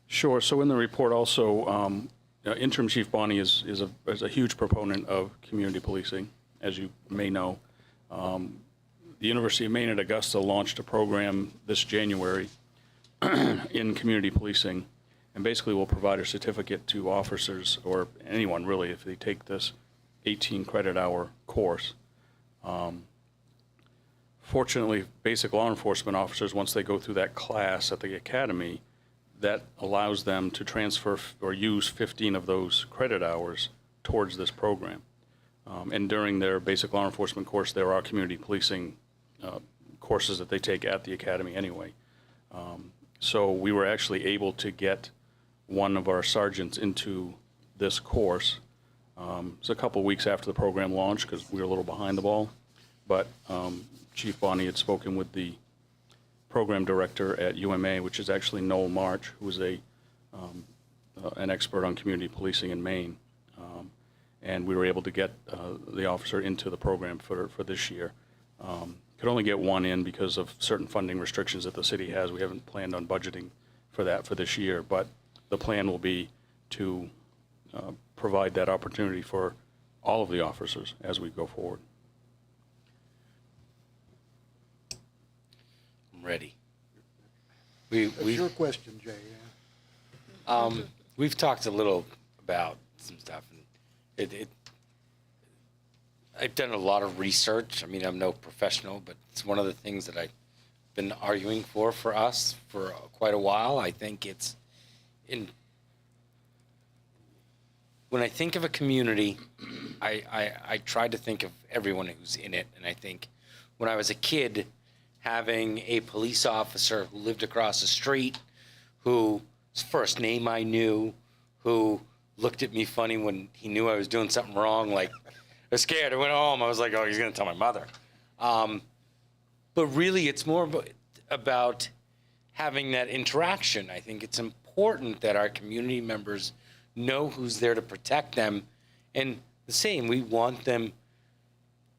Sure. So in the report also, Interim Chief Bonney is a huge proponent of community policing, as you may know. The University of Maine at Augusta launched a program this January in community policing, and basically will provide a certificate to officers, or anyone really, if they take this 18 credit hour course. Fortunately, basic law enforcement officers, once they go through that class at the academy, that allows them to transfer or use 15 of those credit hours towards this program. And during their basic law enforcement course, there are community policing courses that they take at the academy anyway. So we were actually able to get one of our sergeants into this course. It's a couple weeks after the program launched because we were a little behind the ball. But Chief Bonney had spoken with the program director at UMA, which is actually Noel March, who is an expert on community policing in Maine. And we were able to get the officer into the program for this year. Could only get one in because of certain funding restrictions that the city has. We haven't planned on budgeting for that for this year, but the plan will be to provide that opportunity for all of the officers as we go forward. I'm ready. That's your question, Jay. We've talked a little about some stuff, and I've done a lot of research. I mean, I'm no professional, but it's one of the things that I've been arguing for us for quite a while. I think it's when I think of a community, I try to think of everyone who's in it. And I think when I was a kid, having a police officer who lived across the street, whose first name I knew, who looked at me funny when he knew I was doing something wrong, like I was scared. I went home. I was like, oh, he's going to tell my mother. But really, it's more about about having that interaction. I think it's important that our community members know who's there to protect them. And the same, we want them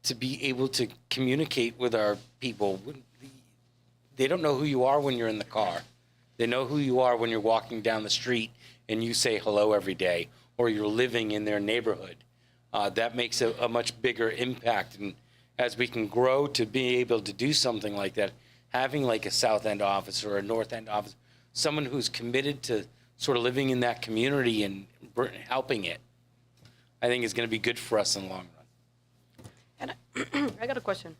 to be able to communicate with our people. They don't know who you are when you're in the car. They know who you are when you're walking down the street and you say hello every day, or you're living in their neighborhood. That makes a much bigger impact. And as we can grow to be able to do something like that, having like a South End office or a North End office, someone who's committed to sort of living in that community and helping it, I think is going to be good for us in the long run. And I got a question.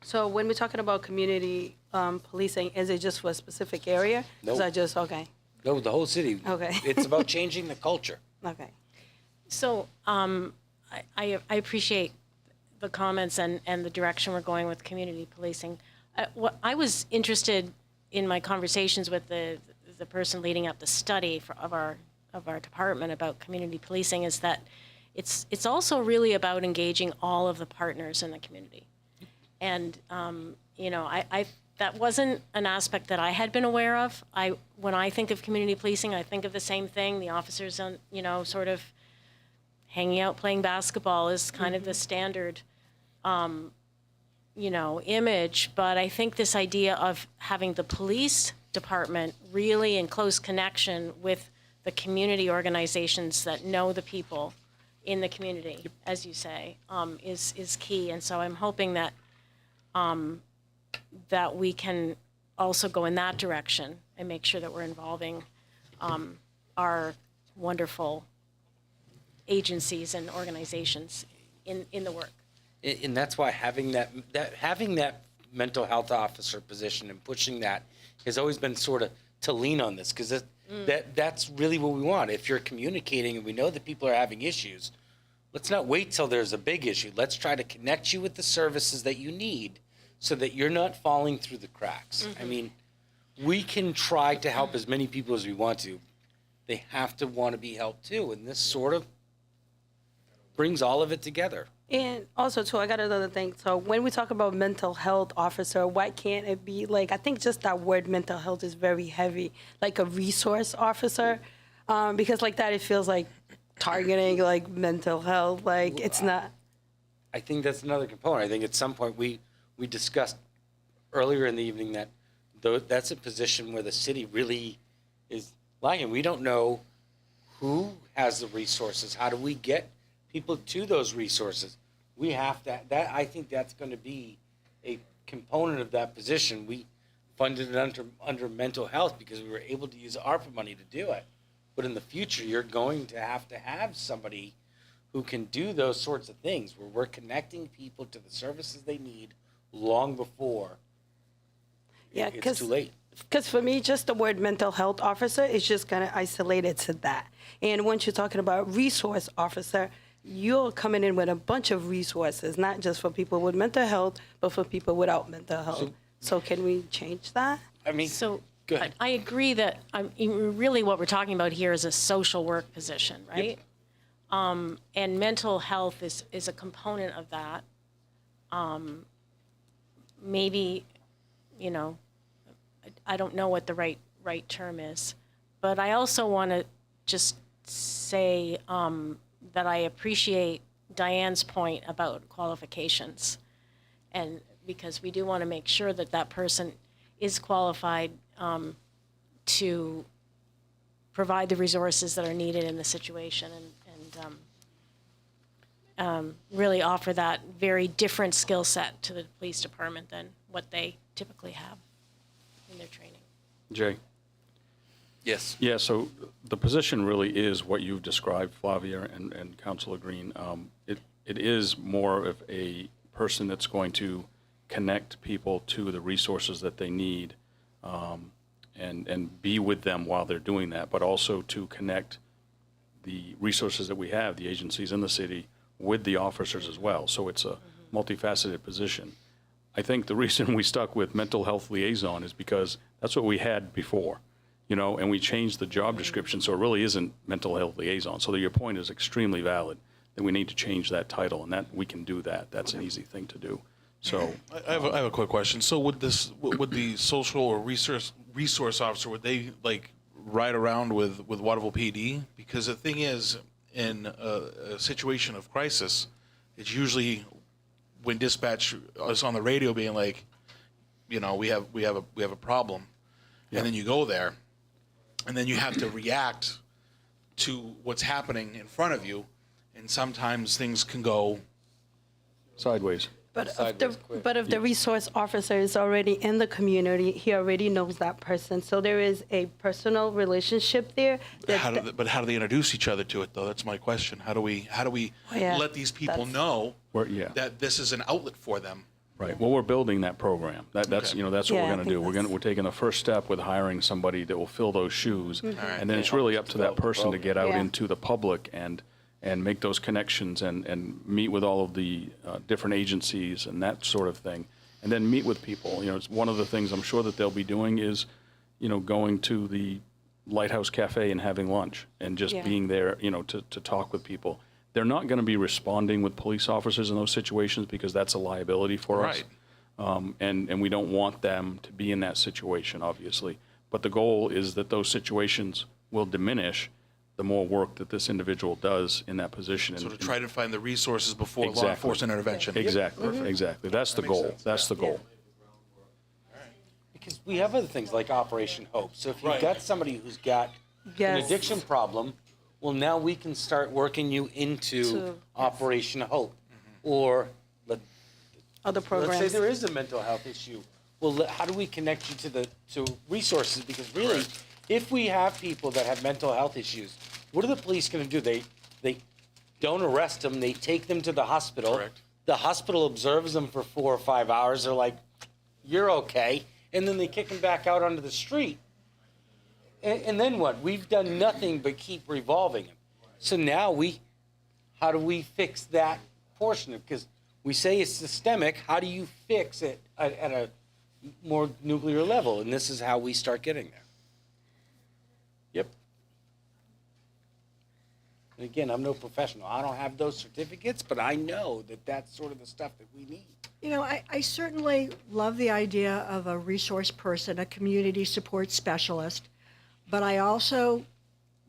So when we're talking about community policing, is it just for a specific area? Nope. Is that just, okay, No, the whole city. Okay. It's about changing the culture. okay. So I appreciate the comments and the direction we're going with community policing. What I was interested in my conversations with the person leading up the study of our department about community policing is that it's also really about engaging all of the partners in the community. And I that wasn't an aspect that I had been aware of. When I think of community policing, I think of the same thing. The officers on, sort of hanging out playing basketball is kind of the standard image. But I think this idea of having the police department really in close connection with the community organizations that know the people in the community, as you say, is key. And so I'm hoping that that we can also go in that direction and make sure that we're involving our wonderful agencies and organizations in the work. And that's why having that mental health officer position and pushing that has always been sort of to lean on this, because that's really what we want. If you're communicating and we know that people are having issues, let's not wait till there's a big issue. Let's try to connect you with the services that you need so that you're not falling through the cracks. I mean, we can try to help as many people as we want to. They have to want to be helped too. And this sort of brings all of it together. And also, too, I got another thing. So when we talk about mental health officer, why can't it be I think just that word mental health is very heavy, like a resource officer, because like that, it feels like targeting mental health, it's not. I think that's another component. I think at some point we discussed earlier in the evening that that's a position where the city really is lacking. We don't know who has the resources. How do we get people to those resources? We have to, I think that's going to be a component of that position. We funded it under mental health because we were able to use ARPA money to do it. But in the future, you're going to have somebody who can do those sorts of things, where we're connecting people to the services they need long before it's too late. Because for me, just the word mental health officer is just kind of isolated to that. And once you're talking about resource officer, you're coming in with a bunch of resources, not just for people with mental health, but for people without mental health. So can we change that? I mean, So go ahead. I agree that really what we're talking about here is a social work position, right? Yep. And mental health is a component of that. Maybe, I don't know what the right term is, but I also want to just say that I appreciate Diane's point about qualifications, and because we do want to make sure that that person is qualified to provide the resources that are needed in the situation and really offer that very different skill set to the police department than what they typically have in their training. Jay? Yes. Yeah, so the position really is what you've described, Flavia and Councilor Green. It is more of a person that's going to connect people to the resources that they need and be with them while they're doing that, but also to connect the resources that we have, the agencies in the city, with the officers as well. So it's a multifaceted position. I think the reason we stuck with mental health liaison is because that's what we had before. And we changed the job description, so it really isn't mental health liaison. So your point is extremely valid, that we need to change that title, and that we can do that. That's an easy thing to do. So, I have a quick question. So would the social or resource officer, would they like ride around with Waterville PD? Because the thing is, in a situation of crisis, it's usually when dispatch is on the radio being like, you know, we have a problem, and then you go there, and then you have to react to what's happening in front of you, and sometimes things can go sideways. But Sideways quick. if the resource officer is already in the community, he already knows that person. So there is a personal relationship there. How do they introduce each other to it, though? That's my question. How do we Yeah, let these people that's- know Yeah. that this is an outlet for them? Right. Well, we're building that program. That's Okay. you know that's Yeah, what I we're going to think do. We're taking the first step with hiring somebody that will fill those shoes, Mm-hmm. and then it's really up to that person to get out Yeah. into the public and make those connections and meet with all of the different agencies and that sort of thing, and then meet with people. You know, it's one of the things I'm sure that they'll be doing is, you know, going to the Lighthouse Cafe and having lunch and just Yeah. being there, you know, to talk with people. They're not going to be responding with police officers in those situations because that's a liability for us. Right. And we don't want them to be in that situation, obviously. But the goal is that those situations will diminish the more work that this individual does in that position. So to try to find the resources before law Exactly. enforcement intervention. Exactly, exactly. That's the goal. That's the goal. Because we have other things like Operation Hope. So if you've got somebody who's got an Yes. addiction problem, well, now we can start working you into To- Operation Hope. Or Other programs. let's say there is a mental health issue. Well, how do we connect you to resources? Because really, if we have people that have mental health issues, what are the police going to do? They don't arrest them. They take them to the hospital. Correct. The hospital observes them for 4 or 5 hours. They're like, "You're okay," and then they kick them back out onto the street. And then what? We've done nothing but keep revolving them. So now how do we fix that portion? Because we say it's systemic. How do you fix it at a more nuclear level? And this is how we start getting there. Yep. And again, I'm no professional. I don't have those certificates, but I know that that's sort of the stuff that we need. You know, I certainly love the idea of a resource person, a community support specialist, but I also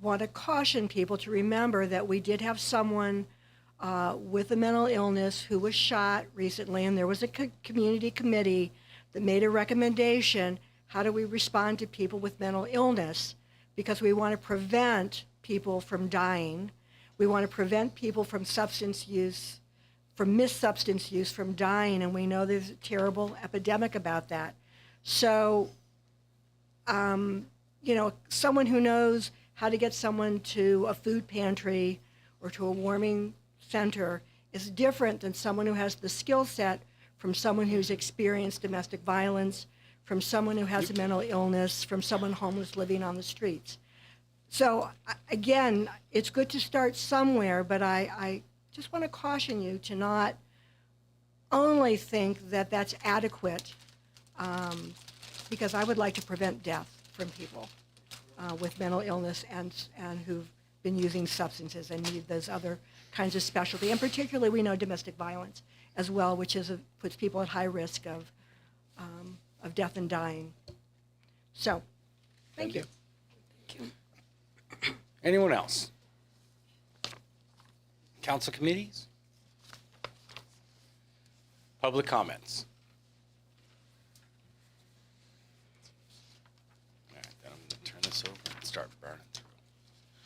want to caution people to remember that we did have someone with a mental illness who was shot recently, and there was a community committee that made a recommendation. How do we respond to people with mental illness? Because we want to prevent people from dying. We want to prevent people from substance use, from missed substance use, from dying, and we know there's a terrible epidemic about that. So, you know, someone who knows how to get someone to a food pantry or to a warming center is different than someone who has the skill set from someone who's experienced domestic violence, from someone who has a mental illness, from someone homeless living on the streets. So again, it's good to start somewhere, but I just want to caution you to not only think that that's adequate, because I would like to prevent death from people with mental illness and who've been using substances and need those other kinds of specialty. And particularly, we know domestic violence as well, which puts people at high risk of death and dying. So, thank you. Anyone else? Council committees? Public comments? All right, then I'm going to turn this over and start burning through.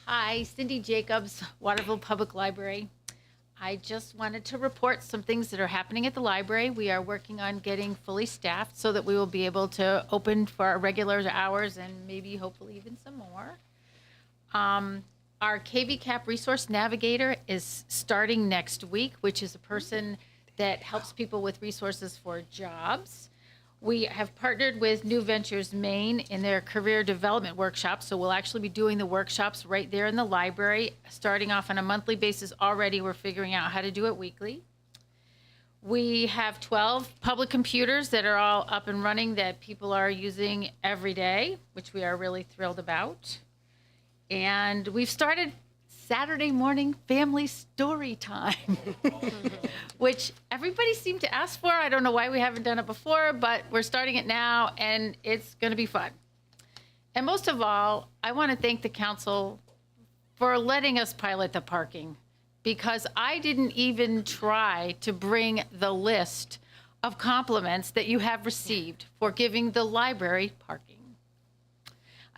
Hi, Cindy Jacobs, Waterville Public Library. I just wanted to report some things that are happening at the library. We are working on getting fully staffed so that we will be able to open for our regular hours and maybe hopefully even some more. Our KVCAP Resource Navigator is starting next week, which is a person that helps people with resources for jobs. We have partnered with New Ventures Maine in their career development workshops, so we'll actually be doing the workshops right there in the library, starting off on a monthly basis already. We're figuring out how to do it weekly. We have 12 public computers that are all up and running that people are using every day, which we are really thrilled about. And we've started Saturday morning family story time, which everybody seemed to ask for. I don't know why we haven't done it before, but we're starting it now, and it's going to be fun. And most of all, I want to thank the council for letting us pilot the parking, because I didn't even try to bring the list of compliments that you have received for giving the library parking.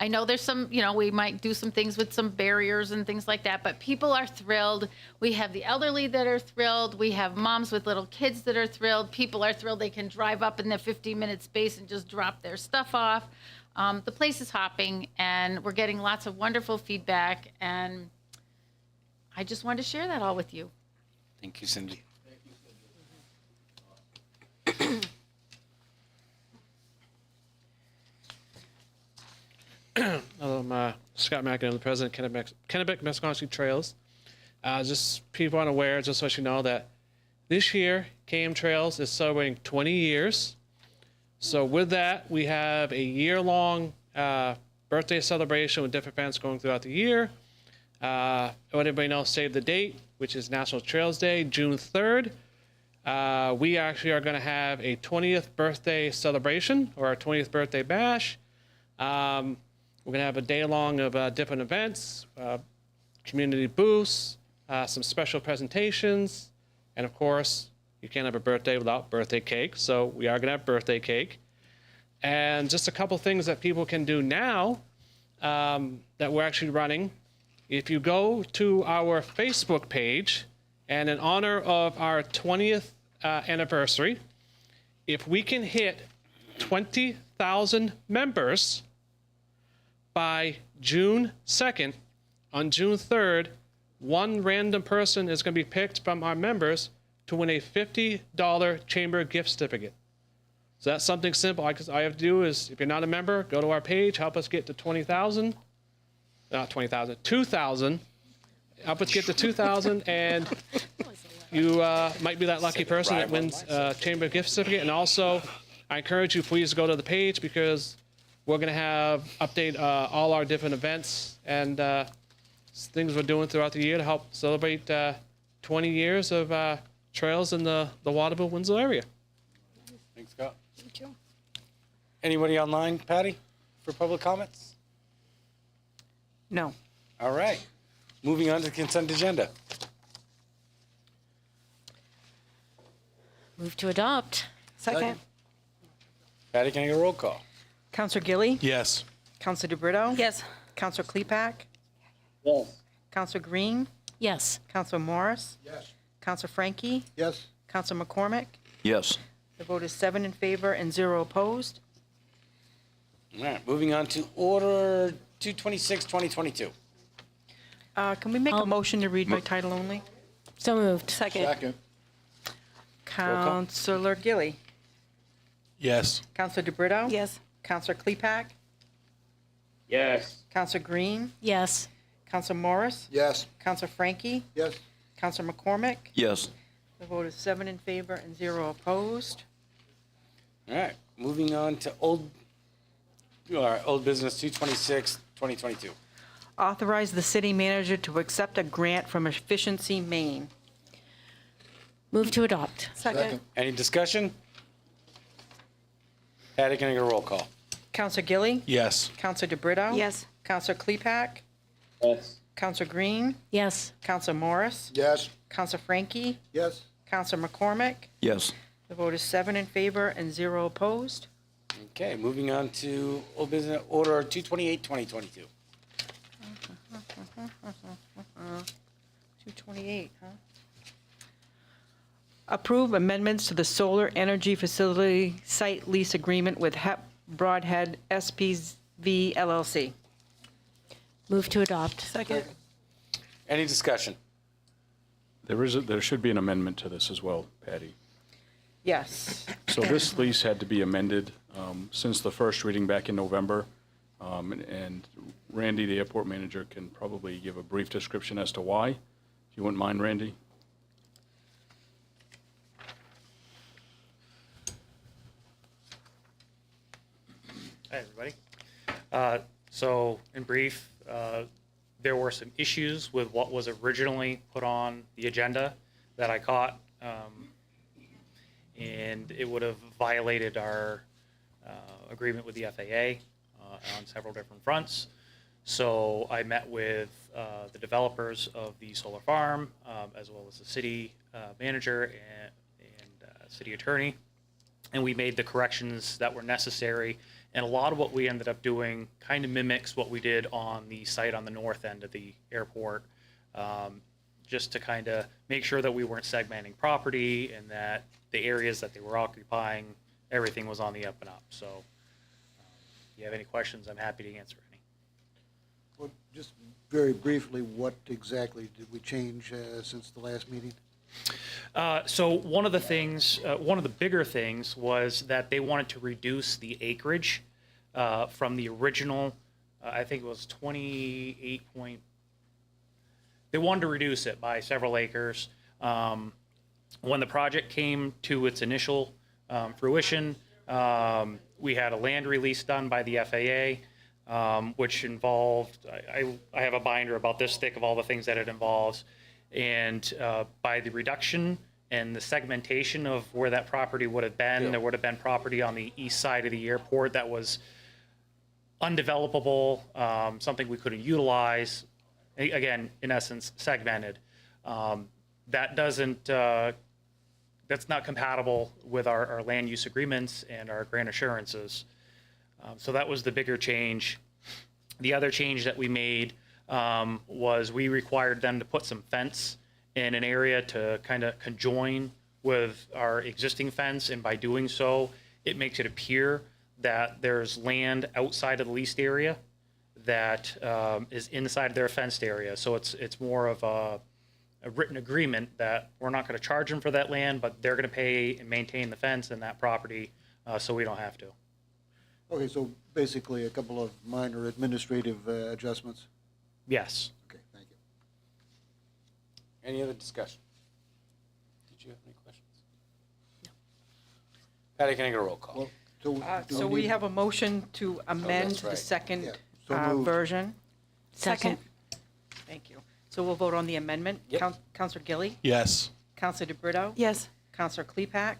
I know there's some, we might do some things with some barriers and things like that, but people are thrilled. We have the elderly that are thrilled. We have moms with little kids that are thrilled. People are thrilled they can drive up in their 15-minute space and just drop their stuff off. The place is hopping, and we're getting lots of wonderful feedback, and I just wanted to share that all with you. Thank you, Cindy. Scott Mackin, the president of Kennebec Mesconsky Trails. Just people unaware, just so you know, that this year KM Trails is celebrating 20 years. So with that, we have a year-long birthday celebration with different events going throughout the year. Let everybody know, save the date, which is National Trails Day, June 3rd. We actually are going to have a 20th birthday celebration, or our 20th birthday bash. We're going to have a day long of different events, community booths, some special presentations, and of course, you can't have a birthday without birthday cake, so we are going to have birthday cake. And just a couple things that people can do now that we're actually running. If you go to our Facebook page, and in honor of our 20th anniversary, if we can hit 20,000 members by June 2nd, on June 3rd, one random person is going to be picked from our members to win a $50 chamber gift certificate. So that's something simple. All I have to do is, if you're not a member, go to our page, help us get to 20,000. Not 20,000, 2,000. Help us get to 2,000, and you might be that lucky person that wins a chamber gift certificate. And also, I encourage you, please go to the page, because we're going to update all our different events and things we're doing throughout the year to help celebrate 20 years of trails in the Waterville, Winslow area. Thanks, Scott. Thank you. Anybody online, Patty, for public comments? No. All right. Moving on to the consent agenda. Move to adopt. Second. Patty, can I get a roll call? Counselor Gilly? Yes. Counselor DeBrito? Yes. Counselor Klepak? Yes. Counselor Green? Yes. Counselor Morris? Yes. Counselor Frankie? Yes. Counselor McCormick? Yes. The vote is 7 in favor and 0 opposed. All right. Moving on to Order 226, 2022. Can we make a motion to read by title only? So moved. Second. Second. Counselor Gilly? Yes. Counselor DeBrito? Yes. Counselor Klepak? Yes. Counselor Green? Yes. Counselor Morris? Yes. Counselor Frankie? Yes. Counselor McCormick? Yes. The vote is 7 in favor and 0 opposed. All right. Moving on to old business 226, 2022. Authorize the city manager to accept a grant from Efficiency Maine. Move to adopt. Second. Any discussion? Patty, can I get a roll call? Counselor Gilly? Yes. Counselor DeBrito? Yes. Counselor Klepak? Yes. Counselor Green? Yes. Counselor Morris? Yes. Counselor Frankie? Yes. Counselor McCormick? Yes. The vote is 7 in favor and 0 opposed. Okay. Moving on to old business Order 228, 2022. 228, huh? Approve amendments to the solar energy facility site lease agreement with HEP Broadhead SPV LLC. Move to adopt. Second. Any discussion? There should be an amendment to this as well, Patty. Yes. So this lease had to be amended since the first reading back in November. And Randy, the airport manager, can probably give a brief description as to why. If you wouldn't mind, Randy? Hi, everybody. So in brief, There were some issues with what was originally put on the agenda that I caught, and it would have violated our agreement with the FAA on several different fronts. So I met with the developers of the solar farm, as well as the city manager and city attorney, and we made the corrections that were necessary. And a lot of what we ended up doing kind of mimics what we did on the site on the north end of the airport, just to kind of make sure that we weren't segmenting property and that the areas that they were occupying, everything was on the up and up. So if you have any questions, I'm happy to answer any. Well, just very briefly, what exactly did we change since the last meeting? So one of the things, one of the bigger things was that they wanted to reduce the acreage from the original, I think it was 28 point. They wanted to reduce it by several acres. When the project came to its initial fruition, we had a land release done by the FAA, which involved, I have a binder about this thick of all the things that it involves. And by the reduction and the segmentation of where that property would have been, there would have been property on the east side of the airport that was undevelopable, something we couldn't utilize. Again, in essence, segmented. That doesn't, that's not compatible with our land use agreements and our grant assurances. So that was the bigger change. The other change that we made was we required them to put some fence in an area to kind of conjoin with our existing fence, and by doing so, it makes it appear that there's land outside of the leased area that is inside their fenced area. So it's more of a written agreement that we're not going to charge them for that land, but they're going to pay and maintain the fence in that property, so we don't have to. Okay, so basically a couple of minor administrative adjustments. Yes. Okay, thank you. Any other discussion? Did you have any questions? No. Patty, can I get a roll call? Well, So we have a motion to amend that's right. the second Yeah, so moved. version. Second. Thank you. So we'll vote on the amendment. Yep. Counselor Gilly? Yes. Counselor DeBrito? Yes. Counselor Klepak?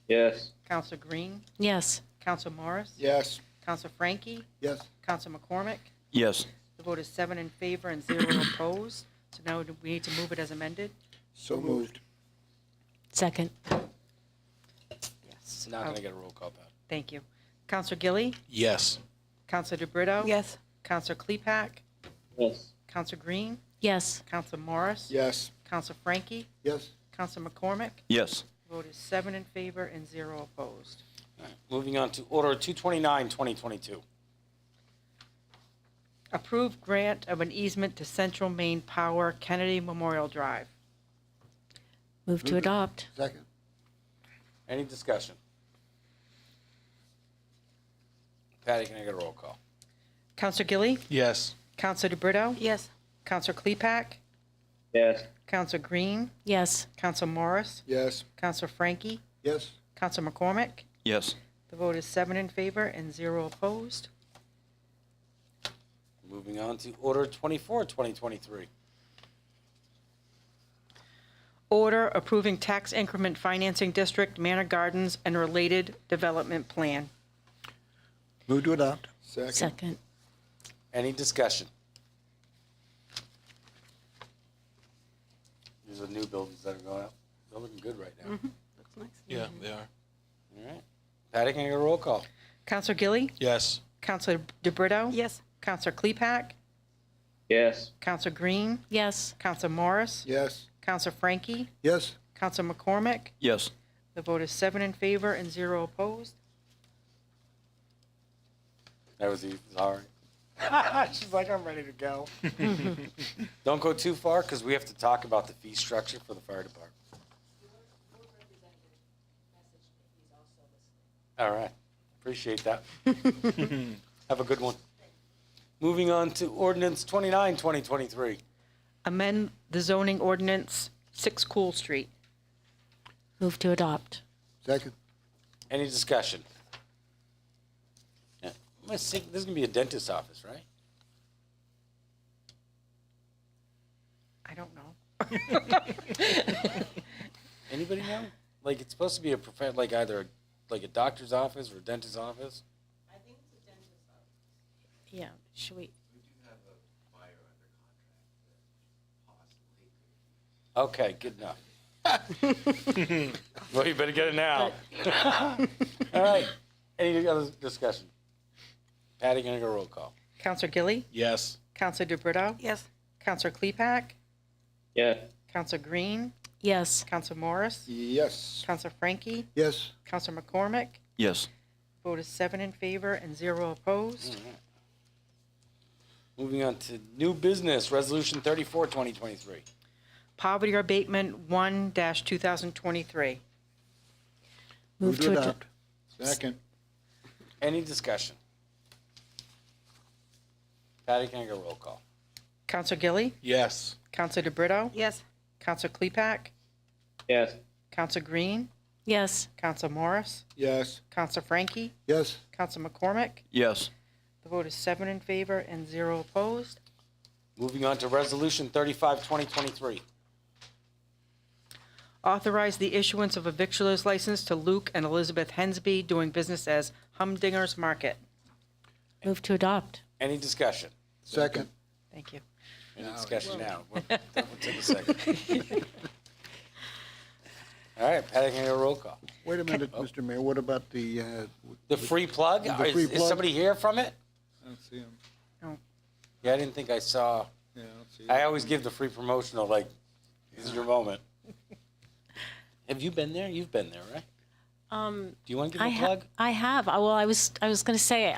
Yes. Counselor Green? Yes. Counselor Morris? Yes. Counselor Frankie? Yes. Counselor McCormick? Yes. The vote is 7 in favor and 0 opposed. So now we need to move it as amended. So moved. Second. Yes. Not going to get a roll call, Pat. Thank you. Counselor Gilly? Yes. Counselor DeBrito? Yes. Counselor Klepak? Yes. Counselor Green? Yes. Counselor Morris? Yes. Counselor Frankie? Yes. Counselor McCormick? Yes. Vote is 7 in favor and 0 opposed. All right, moving on to Order 229, 2022. Approved grant of an easement to Central Maine Power, Kennedy Memorial Drive. Move to adopt. Second. Any discussion? Patty, can I get a roll call? Counselor Gilly? Yes. Counselor DeBrito? Yes. Counselor Klepak? Yes. Counselor Green? Yes. Counselor Morris? Yes. Counselor Frankie? Yes. Counselor McCormick? Yes. The vote is 7 in favor and 0 opposed. Moving on to Order 24, 2023. Order approving tax increment financing district, Manor Gardens, and related development plan. Move to adopt. Second. Any discussion? These are new buildings that are going up. They're looking good right now. Looks nice. Yeah, they are. All right. Patty, can I get a roll call? Counselor Gilly? Yes. Counselor DeBrito? Yes. Counselor Klepak? Yes. Counselor Green? Yes. Counselor Morris? Yes. Counselor Frankie? Yes. Counselor McCormick? Yes. The vote is 7 in favor and 0 opposed. That was easy. Sorry. She's like, I'm ready to go. Don't go too far because we have to talk about the fee structure for the fire department. All right. Appreciate that. Have a good one. Moving on to Ordinance 29, 2023. Amend the zoning ordinance, 6 Cool Street. Move to adopt. Second. Any discussion? Yeah. This is going to be a dentist's office, right? Anybody know? Like, it's supposed to be a like either like a doctor's office or a dentist's office. Yeah, should we? Okay, good enough. Well, you better get it now. All right. Any other discussion? Patty, gonna go roll call. Counselor Gilly, Yes. Counselor DeBrito, Yes. Counselor Klepak, Yeah. Counselor Green, Yes. Counselor Morris, Yes. Counselor Frankie, Yes. Counselor McCormick. Yes. Vote is 7 in favor and 0 opposed. Moving on to new business, Resolution 34, 2023. Poverty abatement 1-2023. Move to adopt. Second. Any discussion? Patty, can I go roll call? Counselor Gilly, Yes. Counselor DeBrito, Yes. Counselor Klepak, Yes. Counselor Green, Yes. Counselor Morris, Yes. Counselor Frankie, Yes. Counselor McCormick. Yes. The vote is 7 in favor and 0 opposed. Moving on to Resolution 35, 2023. Authorize the issuance of a victualer's license to Luke and Elizabeth Hensby doing business as Humdinger's Market. Move to adopt. Any discussion? Second. Thank you. Any discussion now? We'll take a second. All right, Patty, can I go roll call? Wait a minute, Mr. Mayor, what about the, The free plug? The free Is plug? somebody here from it? I don't see him. Yeah, I didn't think I saw. Yeah, I don't see him. I always give the free promotional, like, this is your moment. Have you been there? You've been there, right? Do you want to give a plug? I have. Well, I was going to say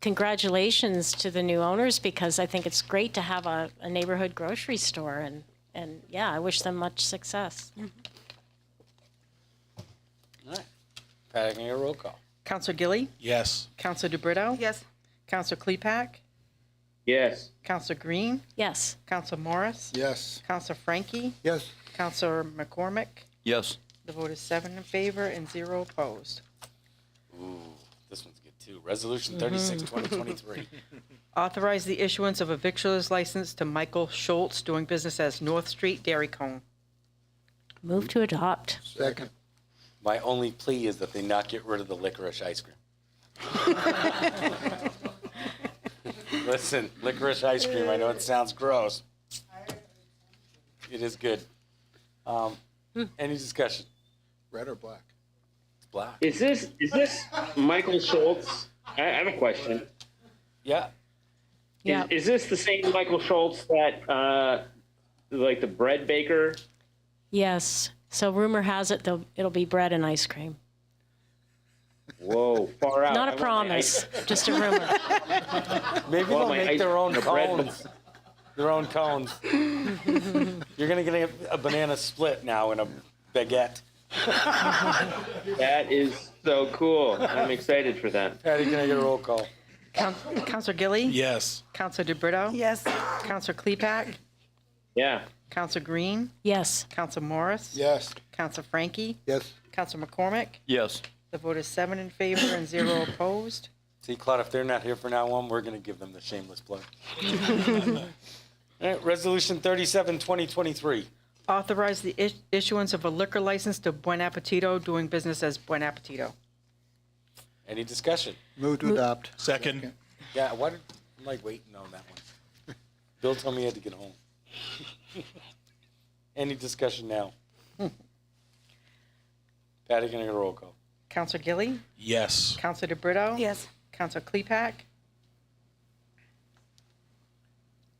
congratulations to the new owners because I think it's great to have a neighborhood grocery store and yeah, I wish them much success. All right. Patty, can I get a roll call? Counselor Gilly, Yes. Counselor DeBrito, Yes. Counselor Klepak, Yes. Counselor Green, Yes. Counselor Morris, Yes. Counselor Frankie, yes, Counselor McCormick. Yes. The vote is 7 in favor and 0 opposed. Ooh, this one's good too. Resolution 36, 2023. Authorize the issuance of a victualer's license to Michael Schultz doing business as North Street Dairy Cone. Move to adopt. second. My only plea is that they not get rid of the licorice ice cream. Listen, licorice ice cream, I know it sounds gross. It is good. Any discussion? Red or black? It's black. Is this Michael Schultz? I have a question. Yeah. Yeah. Is this the same Michael Schultz that, like the bread baker? Yes. So rumor has it it'll be bread and ice cream. Whoa, far out. Not I a want my promise, just a rumor. Maybe Well, they'll my make ice- their own the bread- cones. Their own cones. You're going to get a banana split now in a baguette. That is so cool. I'm excited for that. Patty, can I get a roll call? Counselor Gilly, Yes. Counselor DeBrito, Yes. Counselor Klepak, Yeah. Counselor Green, Yes. Counselor Morris, Yes. Counselor Frankie, Yes, Counselor McCormick. Yes. The vote is 7 in favor and 0 opposed. See, Claude, if they're not here for now on, we're going to give them the shameless plug. All right, Resolution 37, 2023. Authorize the issuance of a liquor license to Buen Appetito doing business as Buen Appetito. Any discussion? move to adopt. Second. Yeah, I'm like waiting on that one. Bill told me he had to get home. Any discussion now? Patty, can I get a roll call? Counselor Gilly, Yes. Counselor DeBrito, Yes. Counselor Klepak.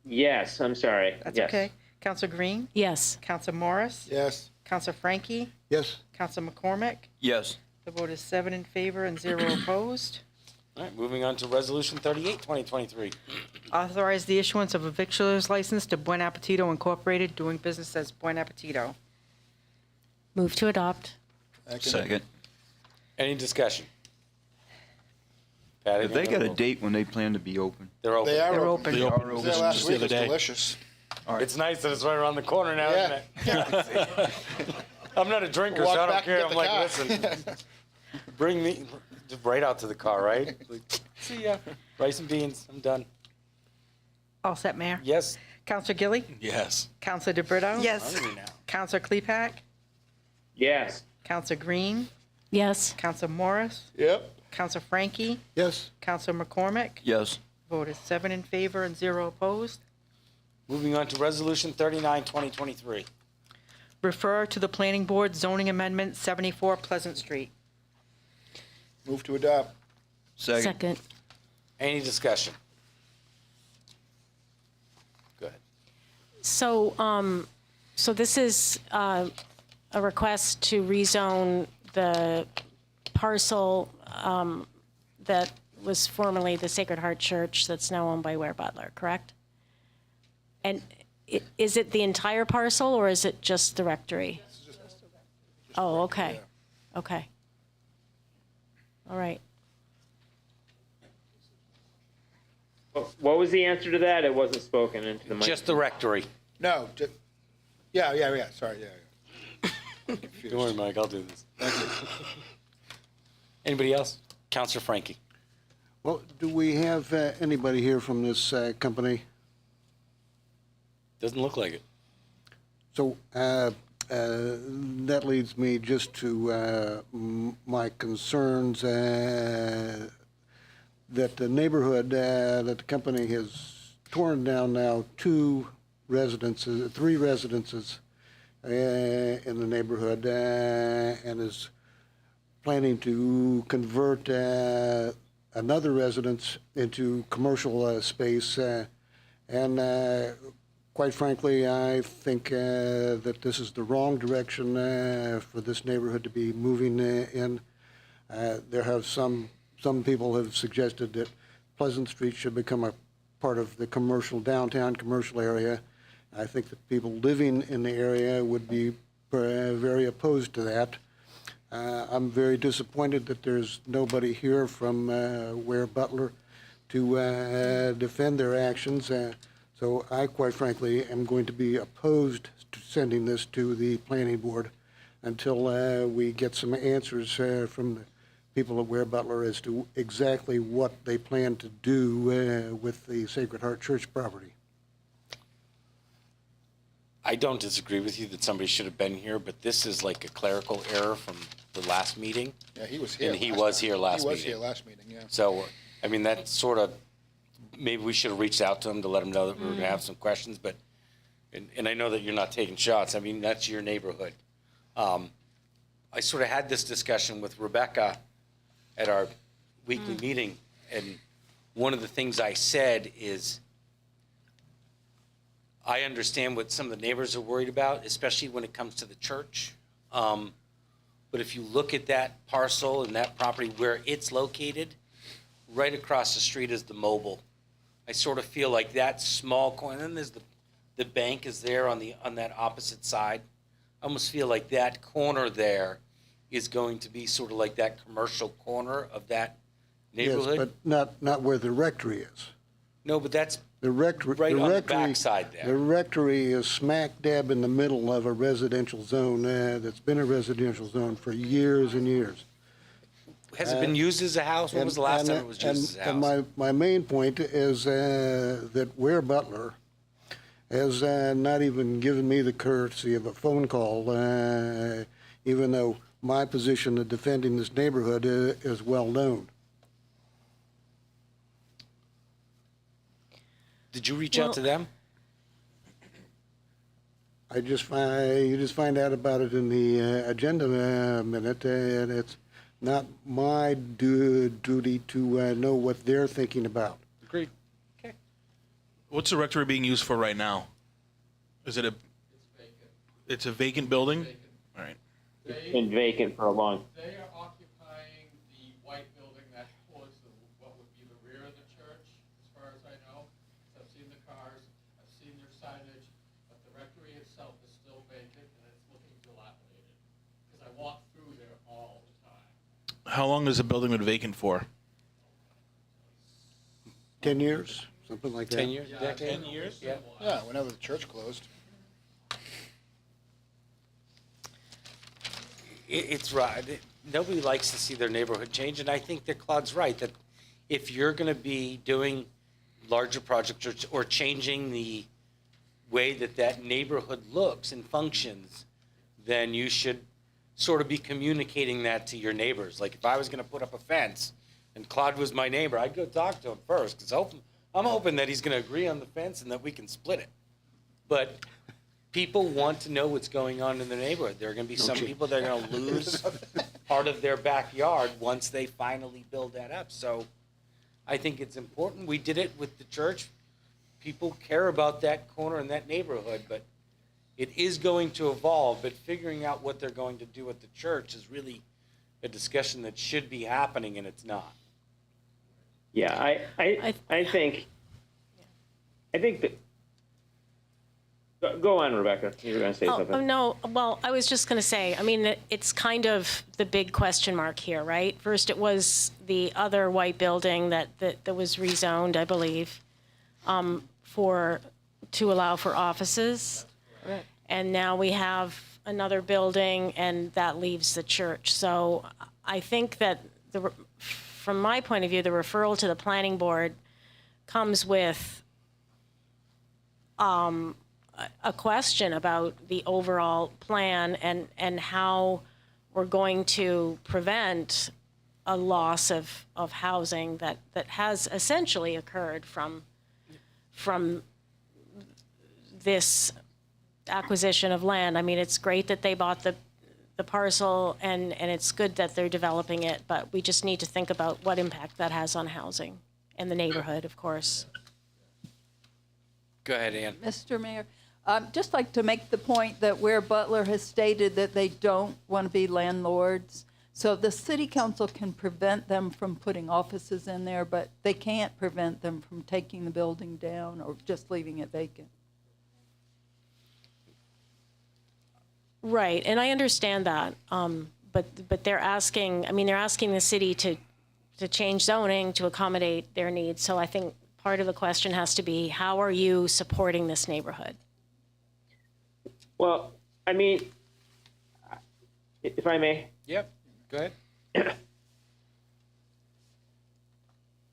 Yes, I'm sorry. That's Yes. okay. Counselor Green, Yes. Counselor Morris, Yes. Counselor Frankie, Yes, Counselor McCormick. Yes. The vote is 7 in favor and 0 opposed. All right, moving on to Resolution 38, 2023. Authorize the issuance of a victualer's license to Buen Appetito Incorporated doing business as Buen Appetito. Move to adopt. Second. Any discussion? Patty, Have can I they get got a roll- date when they plan to be open? They're open. They are They're open. open. They opened Was just there last just the week? other It's day. delicious. It's nice that it's right around the corner now, Yeah. isn't it? I'm not a drinker, Walk so I don't back and care. get I'm the like, car. listen, bring me just right out to the car, right? Like, see ya. Rice and beans. I'm done. All set, Mayor. Yes. Counselor Gilly, Yes. Counselor DeBrito. Yes. Counselor Klepak, Yes. Counselor Green, Yes. Counselor Morris, Yep. Counselor Frankie, Yes. Counselor McCormick. Yes. Vote is 7 in favor and 0 opposed. Moving on to Resolution 39, 2023. Refer to the Planning Board zoning amendment 74 Pleasant Street. Move to adopt. Second. Any discussion? Go ahead. So, so this is a request to rezone the parcel that was formerly the Sacred Heart Church that's now owned by Ware Butler, correct? And is it the entire parcel or is it just the rectory? Oh, okay. Okay. All right. What was the answer to that? It wasn't spoken into the mic. Just the rectory. No, yeah, sorry, yeah. Don't worry, Mike, I'll do this. Anybody else? Counselor Frankie. Well, do we have anybody here from this company? Doesn't look like it. So that leads me just to my concerns that the neighborhood, that the company has torn down now three residences in the neighborhood and is planning to convert another residence into commercial space. And quite frankly, I think that this is the wrong direction for this neighborhood to be moving in. There have some people have suggested that Pleasant Street should become a part of the downtown commercial area. I think that people living in the area would be very opposed to that. I'm very disappointed that there's nobody here from Ware Butler to defend their actions. So I, quite frankly, am going to be opposed to sending this to the planning board until we get some answers from the people at Ware Butler as to exactly what they plan to do with the Sacred Heart Church property. I don't disagree with you that somebody should have been here, but this is like a clerical error from the last meeting. Yeah, he was here. And he was here last He was meeting. here last meeting, yeah. So, I mean, that sort of, maybe we should have reached out to him to let him know that we were going to have some questions, but, and I know that you're not taking shots. I mean, that's your neighborhood. I sort of had this discussion with Rebecca at our weekly meeting, and one of the things I said is, I understand what some of the neighbors are worried about, especially when it comes to the church. But if you look at that parcel and that property where it's located, right across the street is the mobile. I sort of feel like that small corner, and then there's the bank is there on that opposite side. I almost feel like that corner there is going to be sort of like that commercial corner of that neighborhood. Yes, but not where the rectory is. No, but that's The rectory, right on the backside there. The rectory is smack dab in the middle of a residential zone that's been a residential zone for years and years. Has it been used as a house? When was the last time it was used as a house? And my main point is that Ware Butler has not even given me the courtesy of a phone call, even though my position of defending this neighborhood is well known. Did you reach out to them? You just find out about it in the agenda minute, and it's not my duty to know what they're thinking about. Agreed. What's the rectory being used for right now? Is it it's a vacant building? All right. It's been vacant for a long. They are occupying the white building that towards what would be the rear of the church, as far as I know. I've seen the cars, I've seen their signage, but the rectory itself is still vacant and it's looking dilapidated. Because I walk through there all the time. How long has the building been vacant for? 10 years, something like that. 10 years? Decade? 10 years? Yeah. Yeah, whenever the church closed. It's right. Nobody likes to see their neighborhood change, and I think that Claude's right, that if you're going to be doing larger projects or changing the way that that neighborhood looks and functions, then you should sort of be communicating that to your neighbors. Like if I was going to put up a fence and Claude was my neighbor, I'd go talk to him first because I'm hoping that he's going to agree on the fence and that we can split it. But people want to know what's going on in their neighborhood. There are going to be some people that are going to lose part of their backyard once they finally build that up. So I think it's important. We did it with the church. People care about that corner and that neighborhood, but it is going to evolve. But figuring out what they're going to do at the church is really a discussion that should be happening, and it's not. Yeah, I think that. Go on, Rebecca. You were going to say something. Oh, no. Well, I was just going to say, I mean, it's kind of the big question mark here, right? First, it was the other white building that was rezoned, I believe, to allow for offices. Right. And now we have another building, and that leaves the church. So I think that, from my point of view, the referral to the planning board comes with a question about the overall plan and how we're going to prevent a loss of housing that has essentially occurred from this acquisition of land. I mean, it's great that they bought the parcel and it's good that they're developing it, but we just need to think about what impact that has on housing and the neighborhood, of course. Go ahead, Ann. Mr. Mayor, I'd just like to make the point that where Butler has stated that they don't want to be landlords, so the city council can prevent them from putting offices in there, but they can't prevent them from taking the building down or just leaving it vacant. Right, and I understand that, but they're asking the city to change zoning to accommodate their needs. So I think part of the question has to be, how are you supporting this neighborhood? Well, I mean, if I may. Yep, go ahead.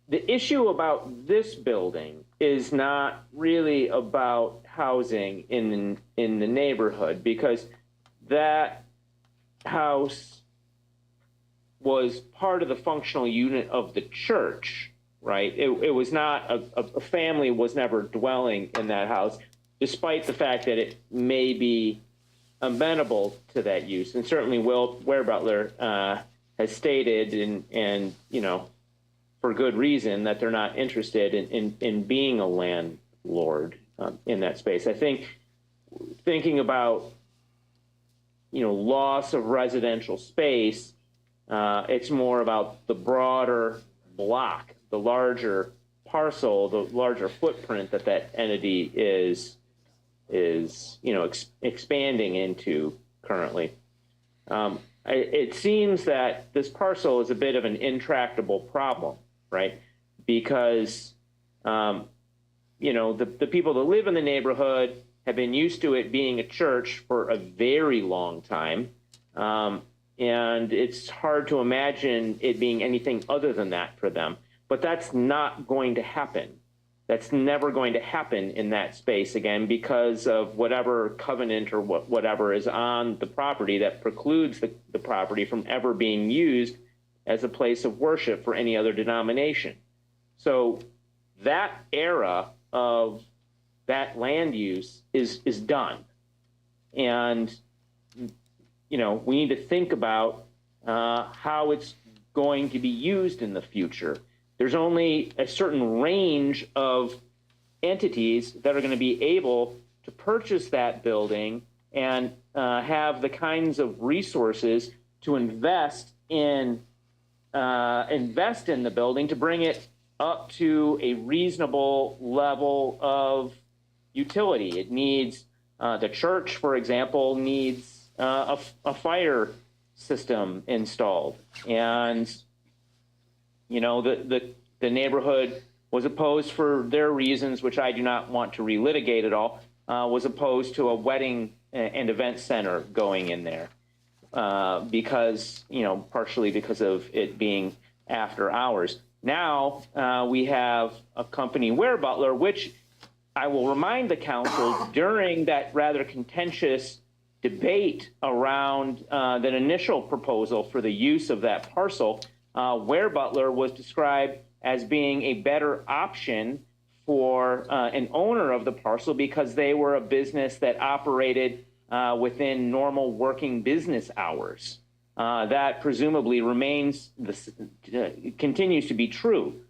The issue about this building is not really about housing in the neighborhood, because that house was part of the functional unit of the church, right? It was not, a family was never dwelling in that house, despite the fact that it may be amenable to that use. And certainly Ware Butler has stated, and you know, for good reason, that they're not interested in being a landlord in that space. I think thinking about, you know, loss of residential space, it's more about the broader block, the larger parcel, the larger footprint that entity is you know, expanding into currently. It seems that this parcel is a bit of an intractable problem, right? Because you know, the people that live in the neighborhood have been used to it being a church for a very long time. And it's hard to imagine it being anything other than that for them. But that's not going to happen. That's never going to happen in that space again, because of whatever covenant or whatever is on the property that precludes the property from ever being used as a place of worship for any other denomination. So that era of that land use is done. And, you know, we need to think about how it's going to be used in the future. There's only a certain range of entities that are going to be able to purchase that building and have the kinds of resources to invest in the building to bring it up to a reasonable level of utility. It needs, the church, for example, needs a fire system installed. And, you know, the neighborhood was opposed for their reasons, which I do not want to relitigate at all, was opposed to a wedding and event center going in there because, you know, partially because of it being after hours. Now we have a company, Ware Butler, which I will remind the council during that rather contentious debate around that initial proposal for the use of that parcel, Ware Butler was described as being a better option for an owner of the parcel because they were a business that operated within normal working business hours. That presumably continues to be true.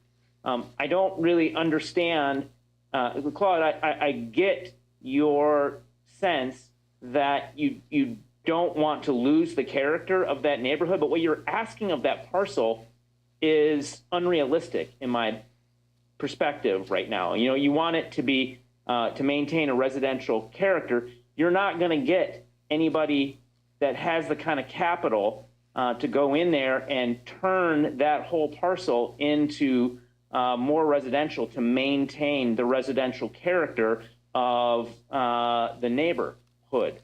I don't really understand, Claude, I get your sense that you don't want to lose the character of that neighborhood, but what you're asking of that parcel is unrealistic in my perspective right now. You know, you want it to be to maintain a residential character. You're not going to get anybody that has the kind of capital to go in there and turn that whole parcel into more residential to maintain the residential character of the neighborhood.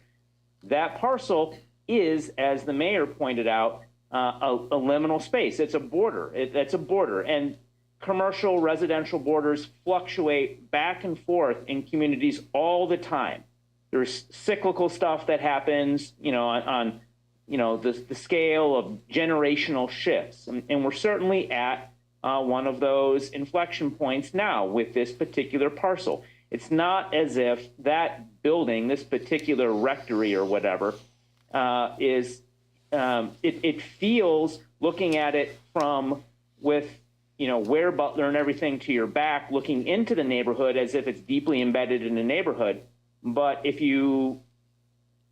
That parcel is, as the mayor pointed out, a liminal space. It's a border. It's a border. And commercial residential borders fluctuate back and forth in communities all the time. There's cyclical stuff that happens, you know, on you know, the scale of generational shifts. And we're certainly at one of those inflection points now with this particular parcel. It's not as if that building, this particular rectory or whatever, it feels, looking at it from with, you know, Ware Butler and everything to your back, looking into the neighborhood as if it's deeply embedded in the neighborhood. But if you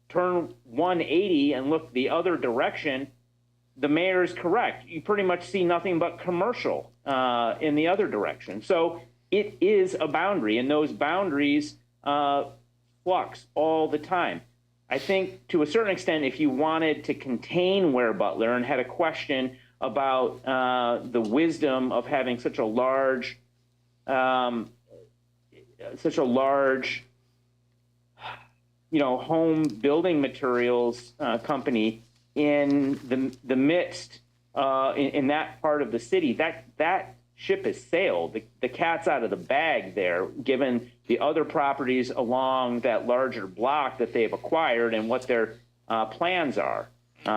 turn 180 and look the other direction, the mayor is correct. You pretty much see nothing but commercial in the other direction. So it is a boundary, and those boundaries flux all the time. I think to a certain extent, if you wanted to contain Ware Butler and had a question about the wisdom of having such a large, you know, home building materials company in the midst in that part of the city, that ship has sailed. The cat's out of the bag there, given the other properties along that larger block that they've acquired and what their plans are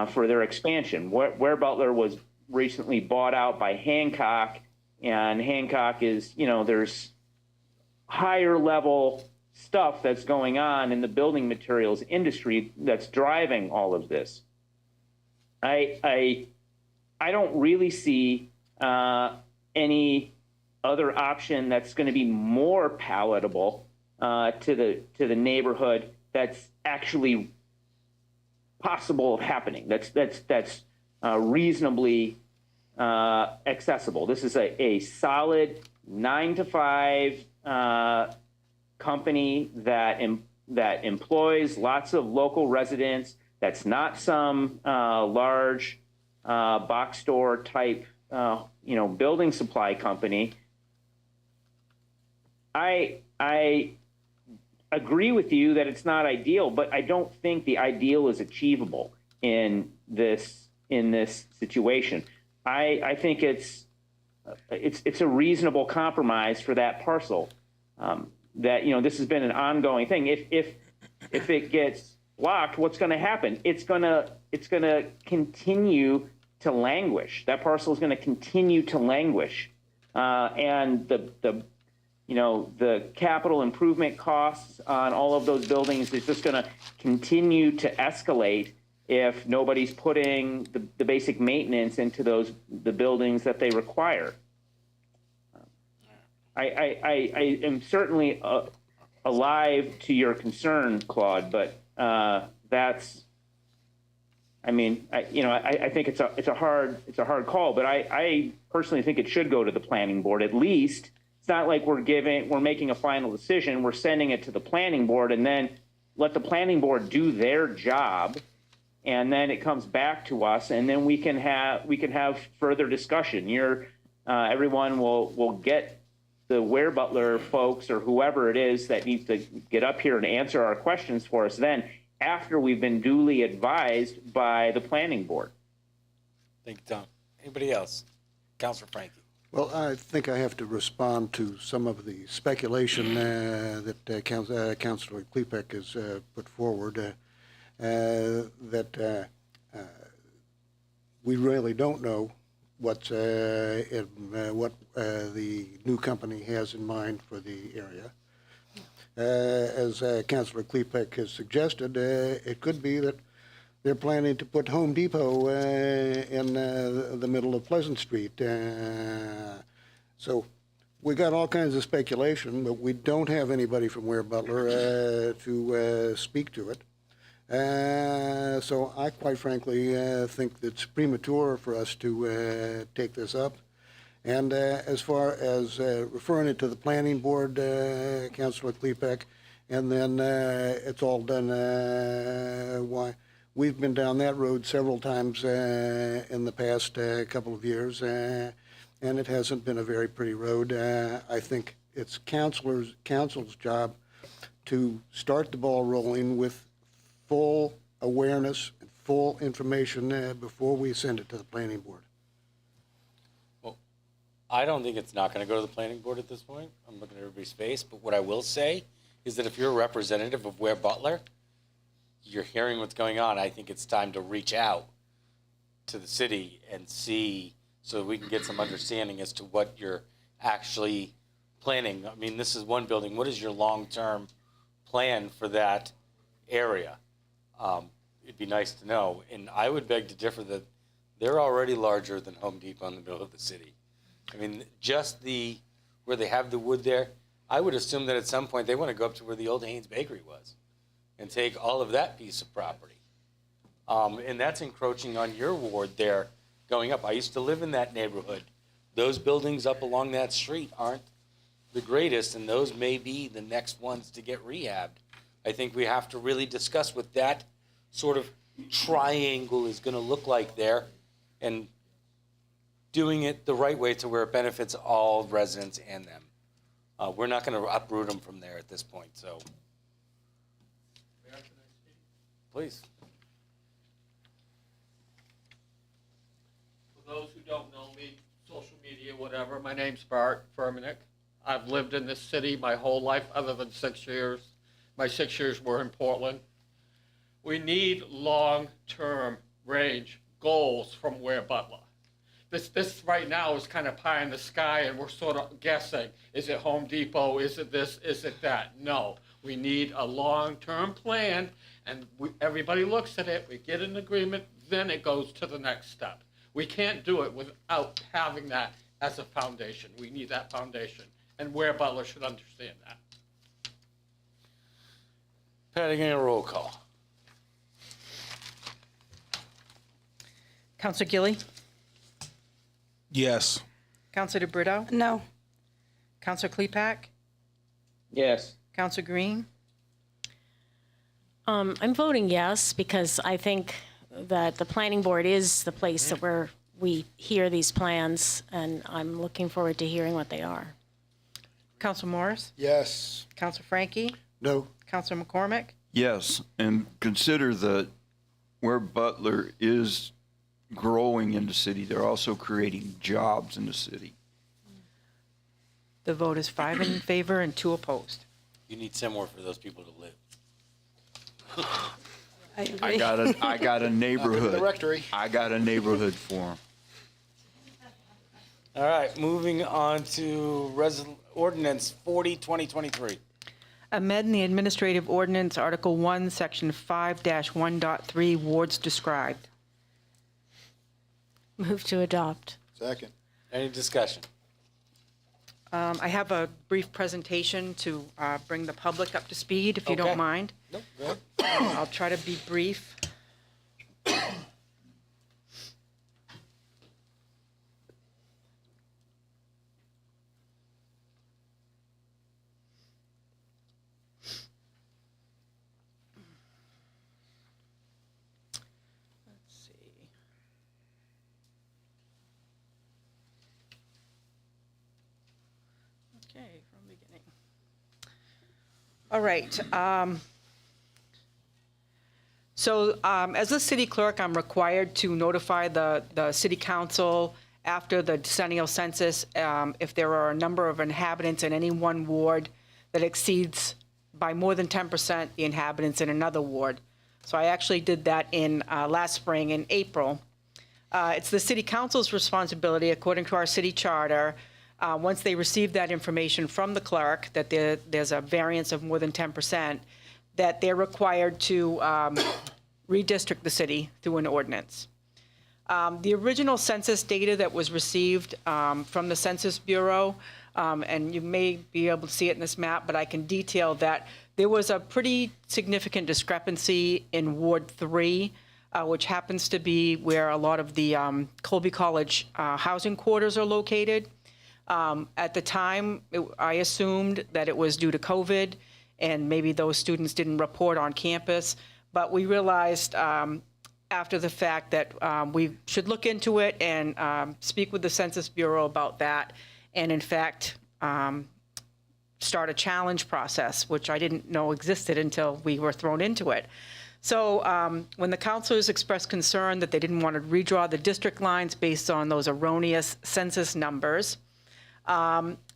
for their expansion. Ware Butler was recently bought out by Hancock, and Hancock is, you know, there's higher level stuff that's going on in the building materials industry that's driving all of this. I don't really see any other option that's going to be more palatable to the neighborhood that's actually possible of happening. That's reasonably accessible. This is a solid 9-to-5 company that employs lots of local residents. That's not some large box store type, you know, building supply company. I agree with you that it's not ideal, but I don't think the ideal is achievable in this situation. I think it's a reasonable compromise for that parcel. That, you know, this has been an ongoing thing. If it gets blocked, what's going to happen? It's going to continue to languish. That parcel is going to continue to languish, and the capital improvement costs on all of those buildings is just going to continue to escalate if nobody's putting the basic maintenance into the buildings that they require. I am certainly alive to your concern, Claude, but that's, I mean, I think it's a hard call, but I personally think it should go to the planning board at least. It's not like we're making a final decision. We're sending it to the planning board and then let the planning board do their job, and then it comes back to us, and then we can have further discussion. Everyone will get the Ware Butler folks or whoever it is that needs to get up here and answer our questions for us then, after we've been duly advised by the planning board. Thank you, Tom. Anybody else? Councilor Frankie. Well, I think I have to respond to some of the speculation that Councilor Klepek has put forward, that we really don't know what the new company has in mind for the area. As Councilor Klepek has suggested, it could be that they're planning to put Home Depot in the middle of Pleasant Street. So we got all kinds of speculation, but we don't have anybody from Ware Butler to speak to it. So I quite frankly think it's premature for us to take this up. And as far as referring it to the planning board, Councilor Klepek, and then it's all done, why? We've been down that road several times in the past couple of years, and it hasn't been a very pretty road. I think it's council's job to start the ball rolling with full awareness and full information before we send it to the planning board. I don't think it's not going to go to the planning board at this point. I'm looking at everybody's face. But what I will say is that if you're a representative of Ware Butler, you're hearing what's going on. I think it's time to reach out to the city and see so we can get some understanding as to what you're actually planning. I mean, this is one building. What is your long-term plan for that area? It'd be nice to know. And I would beg to differ that they're already larger than Home Depot in the middle of the city. I mean, just where they have the wood there, I would assume that at some point they want to go up to where the old Haynes Bakery was and take all of that piece of property. And that's encroaching on your ward there going up. I used to live in that neighborhood. Those buildings up along that street aren't the greatest, and those may be the next ones to get rehabbed. I think we have to really discuss what that sort of triangle is going to look like there, and doing it the right way to where it benefits all residents and them. We're not going to uproot them from there at this point, so. Please. For those who don't know me, social media, whatever, my name's Bart Furmanek. I've lived in this city my whole life other than 6 years. My 6 years were in Portland. We need long-term range goals from Ware Butler. This right now is kind of pie in the sky, and we're sort of guessing. Is it Home Depot? Is it this? Is it that? No. We need a long-term plan, and everybody looks at it. We get an agreement, then it goes to the next step. We can't do it without having that as a foundation. We need that foundation, and Ware Butler should understand that. Patty, getting a roll call. Councilor Gilly? Yes. Councilor DeBrito? No. Councilor Klepek? Yes. Councilor Green? I'm voting yes because I think that the planning board is the place where we hear these plans, and I'm looking forward to hearing what they are. Councilor Morris? Yes. Councilor Frankie? No. Councilor McCormick? Yes, and consider that where Butler is growing in the city, they're also creating jobs in the city. The vote is 5 in favor and 2 opposed. You need somewhere for those people to live. I got a neighborhood. The rectory. I got a neighborhood for them. All right, moving on to Ordinance 40, 2023. Amend the administrative ordinance, Article 1, Section 5-1.3, wards described. Move to adopt. Second. Any discussion? I have a brief presentation to bring the public up to speed, if you don't mind. Nope, go ahead. I'll try to be brief. Okay, from the beginning. All right. So as the city clerk, I'm required to notify the city council after the decennial census, if there are a number of inhabitants in any one ward that exceeds by more than 10% the inhabitants in another ward. So I actually did that in last spring in April. It's the city council's responsibility, according to our city charter, once they receive that information from the clerk, that there's a variance of more than 10%, that they're required to redistrict the city through an ordinance. The original census data that was received from the Census Bureau, and you may be able to see it in this map, but I can detail that there was a pretty significant discrepancy in Ward 3, which happens to be where a lot of the Colby College housing quarters are located. At the time, I assumed that it was due to COVID, and maybe those students didn't report on campus, but we realized after the fact that we should look into it and speak with the Census Bureau about that, and in fact start a challenge process, which I didn't know existed until we were thrown into it. So when the councilors expressed concern that they didn't want to redraw the district lines based on those erroneous census numbers,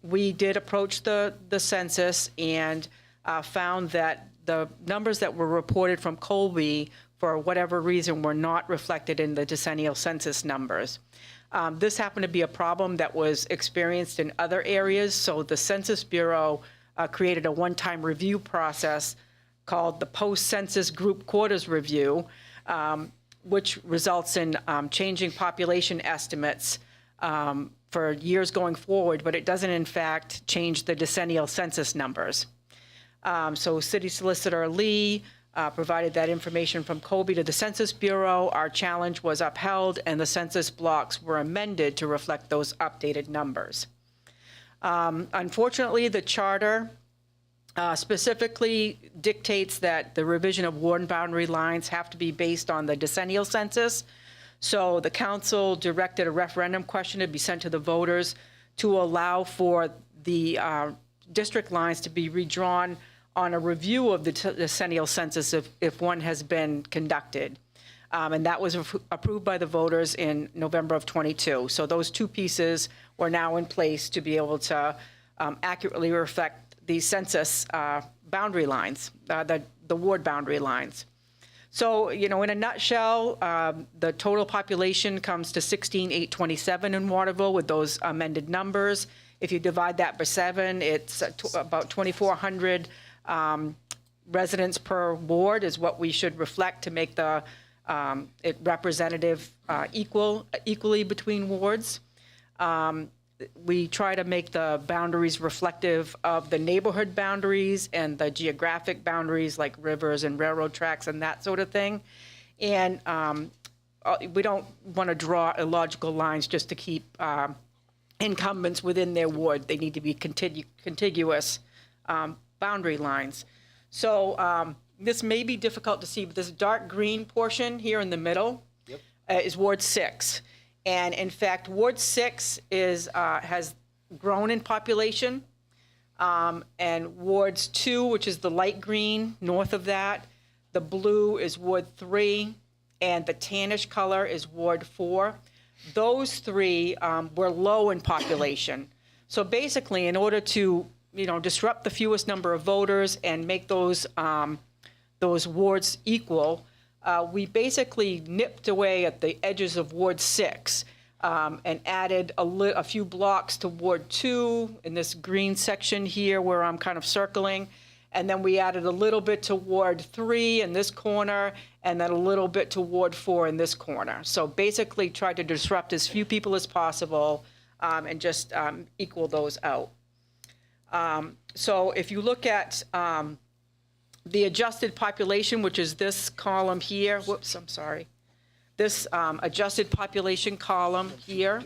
we did approach the census and found that the numbers that were reported from Colby, for whatever reason, were not reflected in the decennial census numbers. This happened to be a problem that was experienced in other areas, so the Census Bureau created a one-time review process called the Post-Census Group Quarters Review, which results in changing population estimates for years going forward, but it doesn't, in fact, change the decennial census numbers. So City Solicitor Lee provided that information from Colby to the Census Bureau. Our challenge was upheld, and the census blocks were amended to reflect those updated numbers. Unfortunately, the charter specifically dictates that the revision of ward boundary lines have to be based on the decennial census. So the council directed a referendum question to be sent to the voters to allow for the district lines to be redrawn on a review of the decennial census if one has been conducted. And that was approved by the voters in November of '22. So those two pieces were now in place to be able to accurately reflect the census boundary lines, the ward boundary lines. So, in a nutshell, the total population comes to 16,827 in Waterville with those amended numbers. If you divide that by 7, it's about 2,400 residents per ward is what we should reflect to make the it representative equally between wards. We try to make the boundaries reflective of the neighborhood boundaries and the geographic boundaries like rivers and railroad tracks and that sort of thing. And we don't want to draw illogical lines just to keep incumbents within their ward. They need to be contiguous boundary lines. So this may be difficult to see, but this dark green portion here in the middle is Ward 6. And in fact, Ward 6 has grown in population. And Wards 2, which is the light green north of that, the blue is Ward 3, and the tannish color is Ward 4. Those three were low in population. So basically, in order to disrupt the fewest number of voters and make those wards equal, we basically nipped away at the edges of Ward 6 and added a few blocks to Ward 2 in this green section here where I'm kind of circling. And then we added a little bit to Ward 3 in this corner, and then a little bit to Ward 4 in this corner. So basically tried to disrupt as few people as possible and just equal those out. So if you look at the adjusted population, which is this column here, whoops, I'm sorry. This adjusted population column here,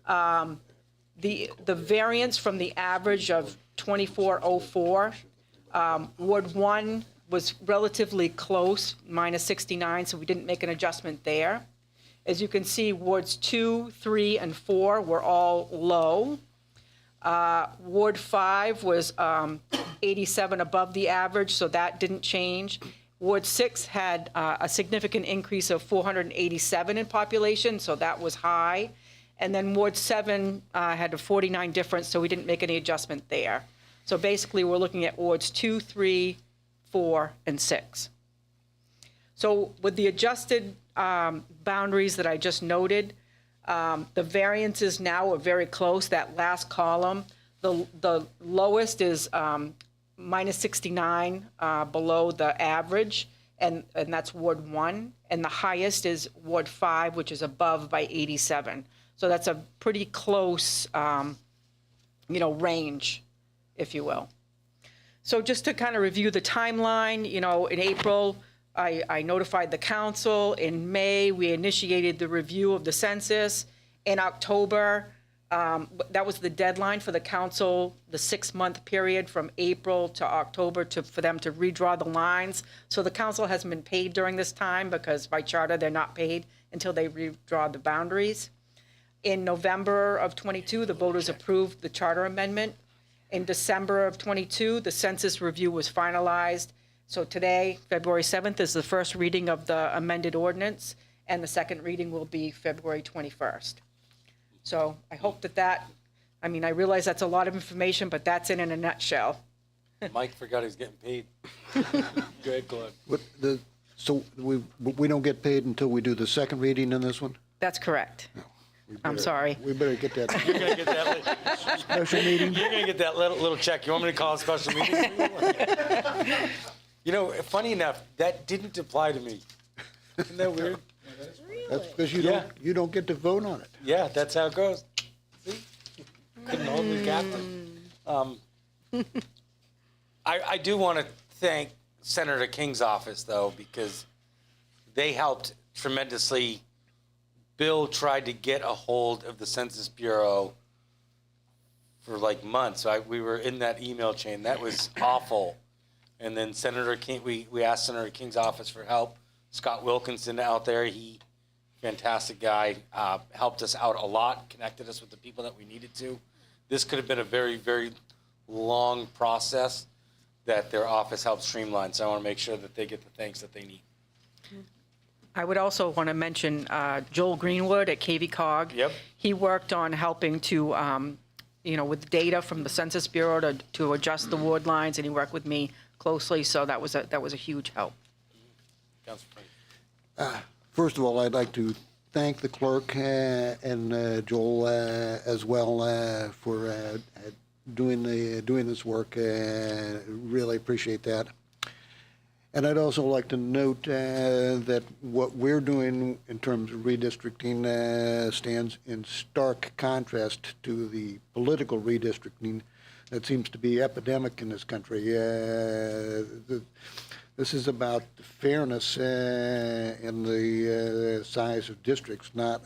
the variance from the average of 2404, Ward 1 was relatively close, minus 69, so we didn't make an adjustment there. As you can see, Wards 2, 3, and 4 were all low. Ward 5 was 87 above the average, so that didn't change. Ward 6 had a significant increase of 487 in population, so that was high. And then Ward 7 had a 49 difference, so we didn't make any adjustment there. So basically, we're looking at wards 2, 3, 4, and 6. So with the adjusted boundaries that I just noted, the variances now are very close. That last column, the lowest is minus 69 below the average, and that's Ward 1. And the highest is Ward 5, which is above by 87. So that's a pretty close, range, if you will. So just to kind of review the timeline, in April, I notified the council. In May, we initiated the review of the census. In October, that was the deadline for the council, the 6-month period from April to October for them to redraw the lines. So the council hasn't been paid during this time because by charter, they're not paid until they redraw the boundaries. In November of 22, the voters approved the charter amendment. In December of 22, the census review was finalized. So today, February 7th, is the first reading of the amended ordinance, and the second reading will be February 21st. So I hope I realize that's a lot of information, but that's in a nutshell. Mike forgot he was getting paid. Go ahead, Claude. So we don't get paid until we do the second reading in this one? That's correct. I'm sorry. We better get that You're gonna get that special meeting. You're gonna get that little check. You want me to call a special meeting? Funny enough, that didn't apply to me. Isn't that weird? That's because you don't get to vote on it. Yeah, that's how it goes. See? Couldn't hold me captive. I do want to thank Senator King's office, though, because they helped tremendously. Bill tried to get a hold of the Census Bureau for like months. We were in that email chain. That was awful. And then Senator King, we asked Senator King's office for help. Scott Wilkinson out there, fantastic guy, helped us out a lot, connected us with the people that we needed to. This could have been a very, very long process that their office helped streamline. So I want to make sure that they get the thanks that they need. I would also want to mention Joel Greenwood at KV-COG. Yep. He worked on helping to, with data from the Census Bureau to adjust the ward lines, and he worked with me closely, so that was a huge help. First of all, I'd like to thank the clerk and Joel as well for doing this work. Really appreciate that. And I'd also like to note that what we're doing in terms of redistricting stands in stark contrast to the political redistricting that seems to be epidemic in this country. This is about the fairness in the size of districts, not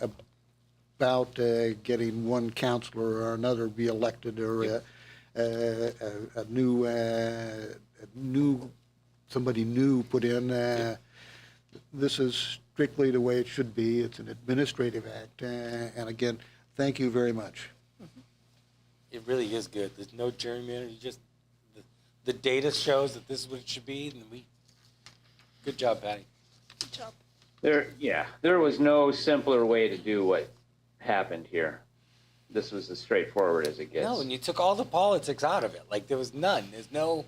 about getting one counselor or another reelected or a new somebody new put in. This is strictly the way it should be. It's an administrative act. And again, thank you very much. It really is good. There's no gerrymandering. The data shows that this is what it should be. And good job, Patty. Good job. There was no simpler way to do what happened here. This was as straightforward as it gets. No, and you took all the politics out of it. Like there was none. There's no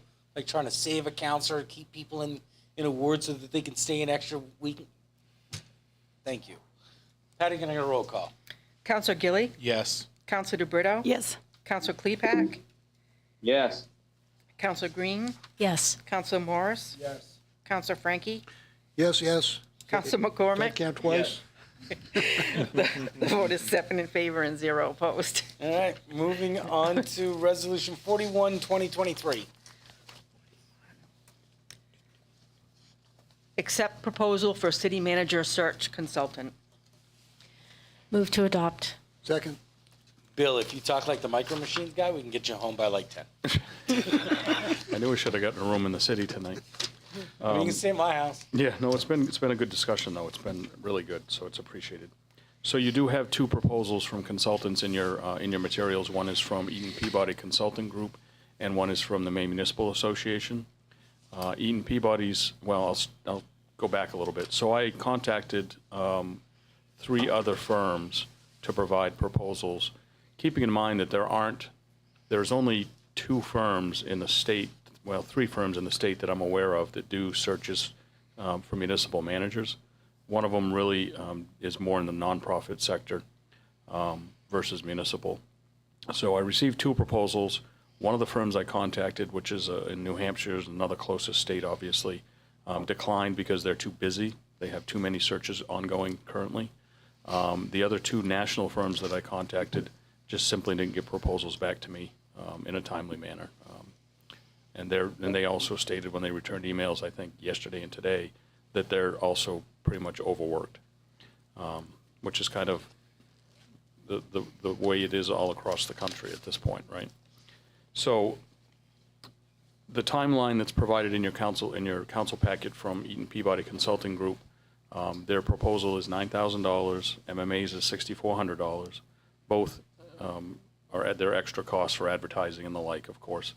trying to save a counselor, keep people in a ward so that they can stay an extra week. Thank you. Patty, can I get a roll call? Councilor Gilly? Yes. Councilor DeBrito? Yes. Councilor Klepak? Yes. Councilor Green? Yes. Councilor Morris? Yes. Councilor Frankie? Yes, yes. Councilor McCormick? Can't count twice. The vote is 7 in favor and 0 opposed. All right, moving on to Resolution 41, 2023. Accept proposal for city manager search consultant. Move to adopt. Second. Bill, if you talk like the Micro Machines guy, we can get you home by like 10. I knew we should have gotten a room in the city tonight. You can stay at my house. Yeah, no, it's been a good discussion, though. It's been really good, so it's appreciated. So you do have 2 proposals from consultants in your materials. One is from Eaton Peabody Consulting Group, and one is from the Maine Municipal Association. Eaton Peabody's, well, I'll go back a little bit. So I contacted 3 other firms to provide proposals, keeping in mind that there's only 2 firms in the state, well, 3 firms in the state that I'm aware of that do searches for municipal managers. One of them really is more in the nonprofit sector versus municipal. So I received 2 proposals. One of the firms I contacted, which is in New Hampshire, is another closest state, obviously, declined because they're too busy. They have too many searches ongoing currently. The other 2 national firms that I contacted just simply didn't get proposals back to me in a timely manner. And they also stated when they returned emails, I think yesterday and today, that they're also pretty much overworked, which is kind of the way it is all across the country at this point, right? So the timeline that's provided in your council packet from Eaton Peabody Consulting Group, their proposal is $9,000, MMA's is $6,400. Both are at their extra costs for advertising and the like, of course.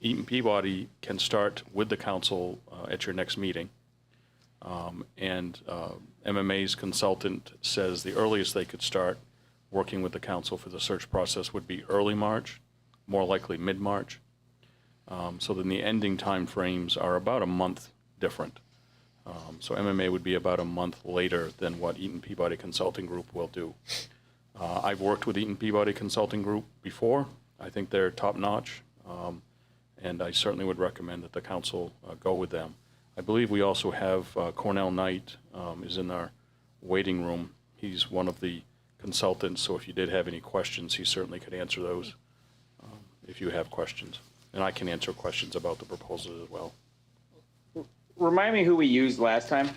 Eaton Peabody can start with the council at your next meeting. And MMA's consultant says the earliest they could start working with the council for the search process would be early March, more likely mid-March. So then the ending time frames are about a month different. So MMA would be about a month later than what Eaton Peabody Consulting Group will do. I've worked with Eaton Peabody Consulting Group before. I think they're top-notch, and I certainly would recommend that the council go with them. I believe we also have Cornell Knight is in our waiting room. He's one of the consultants, so if you did have any questions, he certainly could answer those if you have questions. And I can answer questions about the proposal as well. Remind me who we used last time?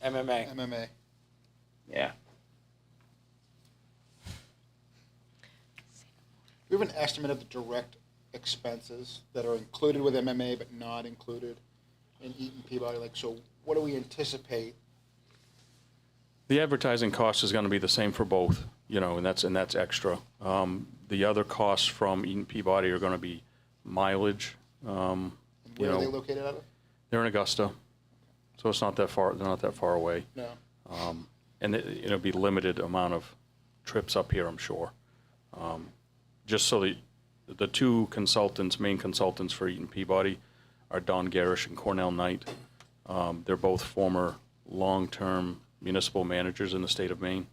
MMA. MMA. Yeah. We have an estimate of the direct expenses that are included with MMA but not included in Eaton Peabody. Like, so what do we anticipate? The advertising cost is going to be the same for both, and that's extra. The other costs from Eaton Peabody are going to be mileage. Where are they located out of? They're in Augusta, so it's not that far. They're not that far away. No. And it'll be limited amount of trips up here, I'm sure. Just so the 2 consultants, main consultants for Eaton Peabody, are Don Garish and Cornell Knight. They're both former long-term municipal managers in the state of Maine.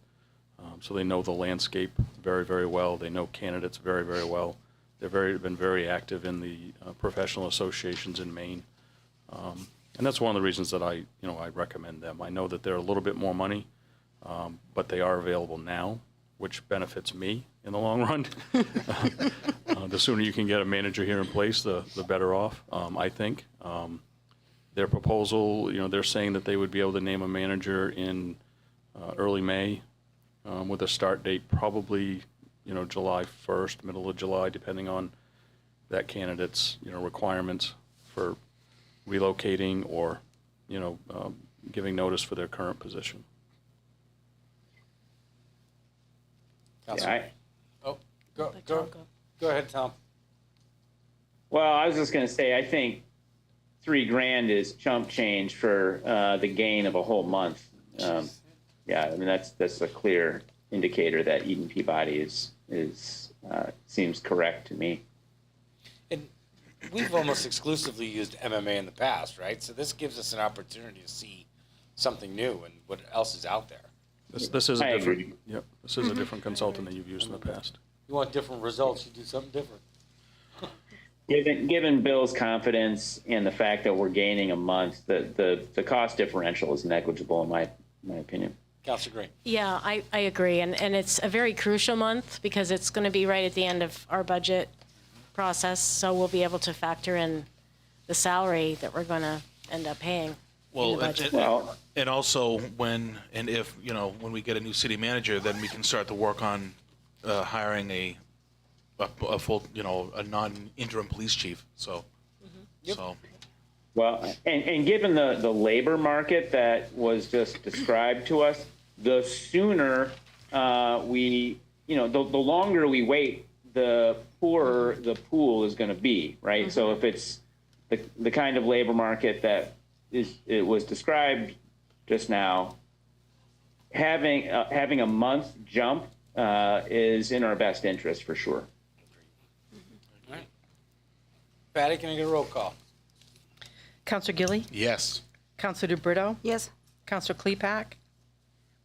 So they know the landscape very, very well. They know candidates very, very well. They've been very active in the professional associations in Maine. And that's one of the reasons that I recommend them. I know that they're a little bit more money, but they are available now, which benefits me in the long run. The sooner you can get a manager here in place, the better off, I think. Their proposal, they're saying that they would be able to name a manager in early May with a start date probably, July 1st, middle of July, depending on that candidate's, requirements for relocating or, giving notice for their current position. Yeah, Go ahead, Tom. well, I was just going to say, I think $3,000 is chump change for the gain of a whole month. Yeah, I mean that's a clear indicator that Eaton Peabody is seems correct to me. And we've almost exclusively used MMA in the past, right? So this gives us an opportunity to see something new and what else is out there. This is a I different. agree. Yep, this is a different consultant that you've used in the past. You want different results, you do something different. Given Bill's confidence and the fact that we're gaining a month, the cost differential is negligible in my opinion. Councilor Green. Yeah, I agree. And it's a very crucial month because it's going to be right at the end of our budget process. So we'll be able to factor in the salary that we're going to end up paying. Well, and also when and if, when we get a new city manager, then we can start to work on hiring a full, a non-interim police chief. So, Well, and given the labor market that was just described to us, the sooner the longer we wait, the poorer the pool is going to be, right? Mm-hmm. So if it's the kind of labor market that it was described just now, having a month jump is in our best interest for sure. All right. Patty, can I get a roll call? Counselor Gilly, Yes. Counselor DeBrito, Yes. Counselor Klepak,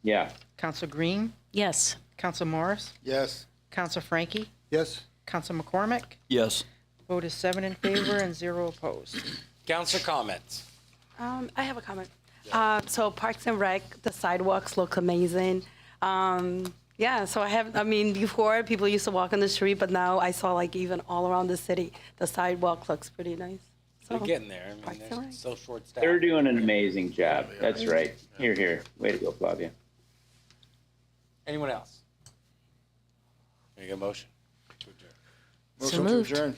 Yeah. Counselor Green, Yes. Counselor Morris, Yes. Counselor Frankie, Yes? Counselor McCormick. Yes. Vote is 7 in favor and 0 opposed. Councilor comments. I have a comment. So Parks and Rec, the sidewalks look amazing. Yeah, so I mean, before people used to walk on the street, but now I saw like even all around the city, the sidewalk looks pretty nice. We're So, getting there. I mean, Parks and they're Rec. so short-staffed. They're doing an amazing job. That's right. Here, here. Way to go, Flavia. Anyone else? Make a motion. Motion to adjourn.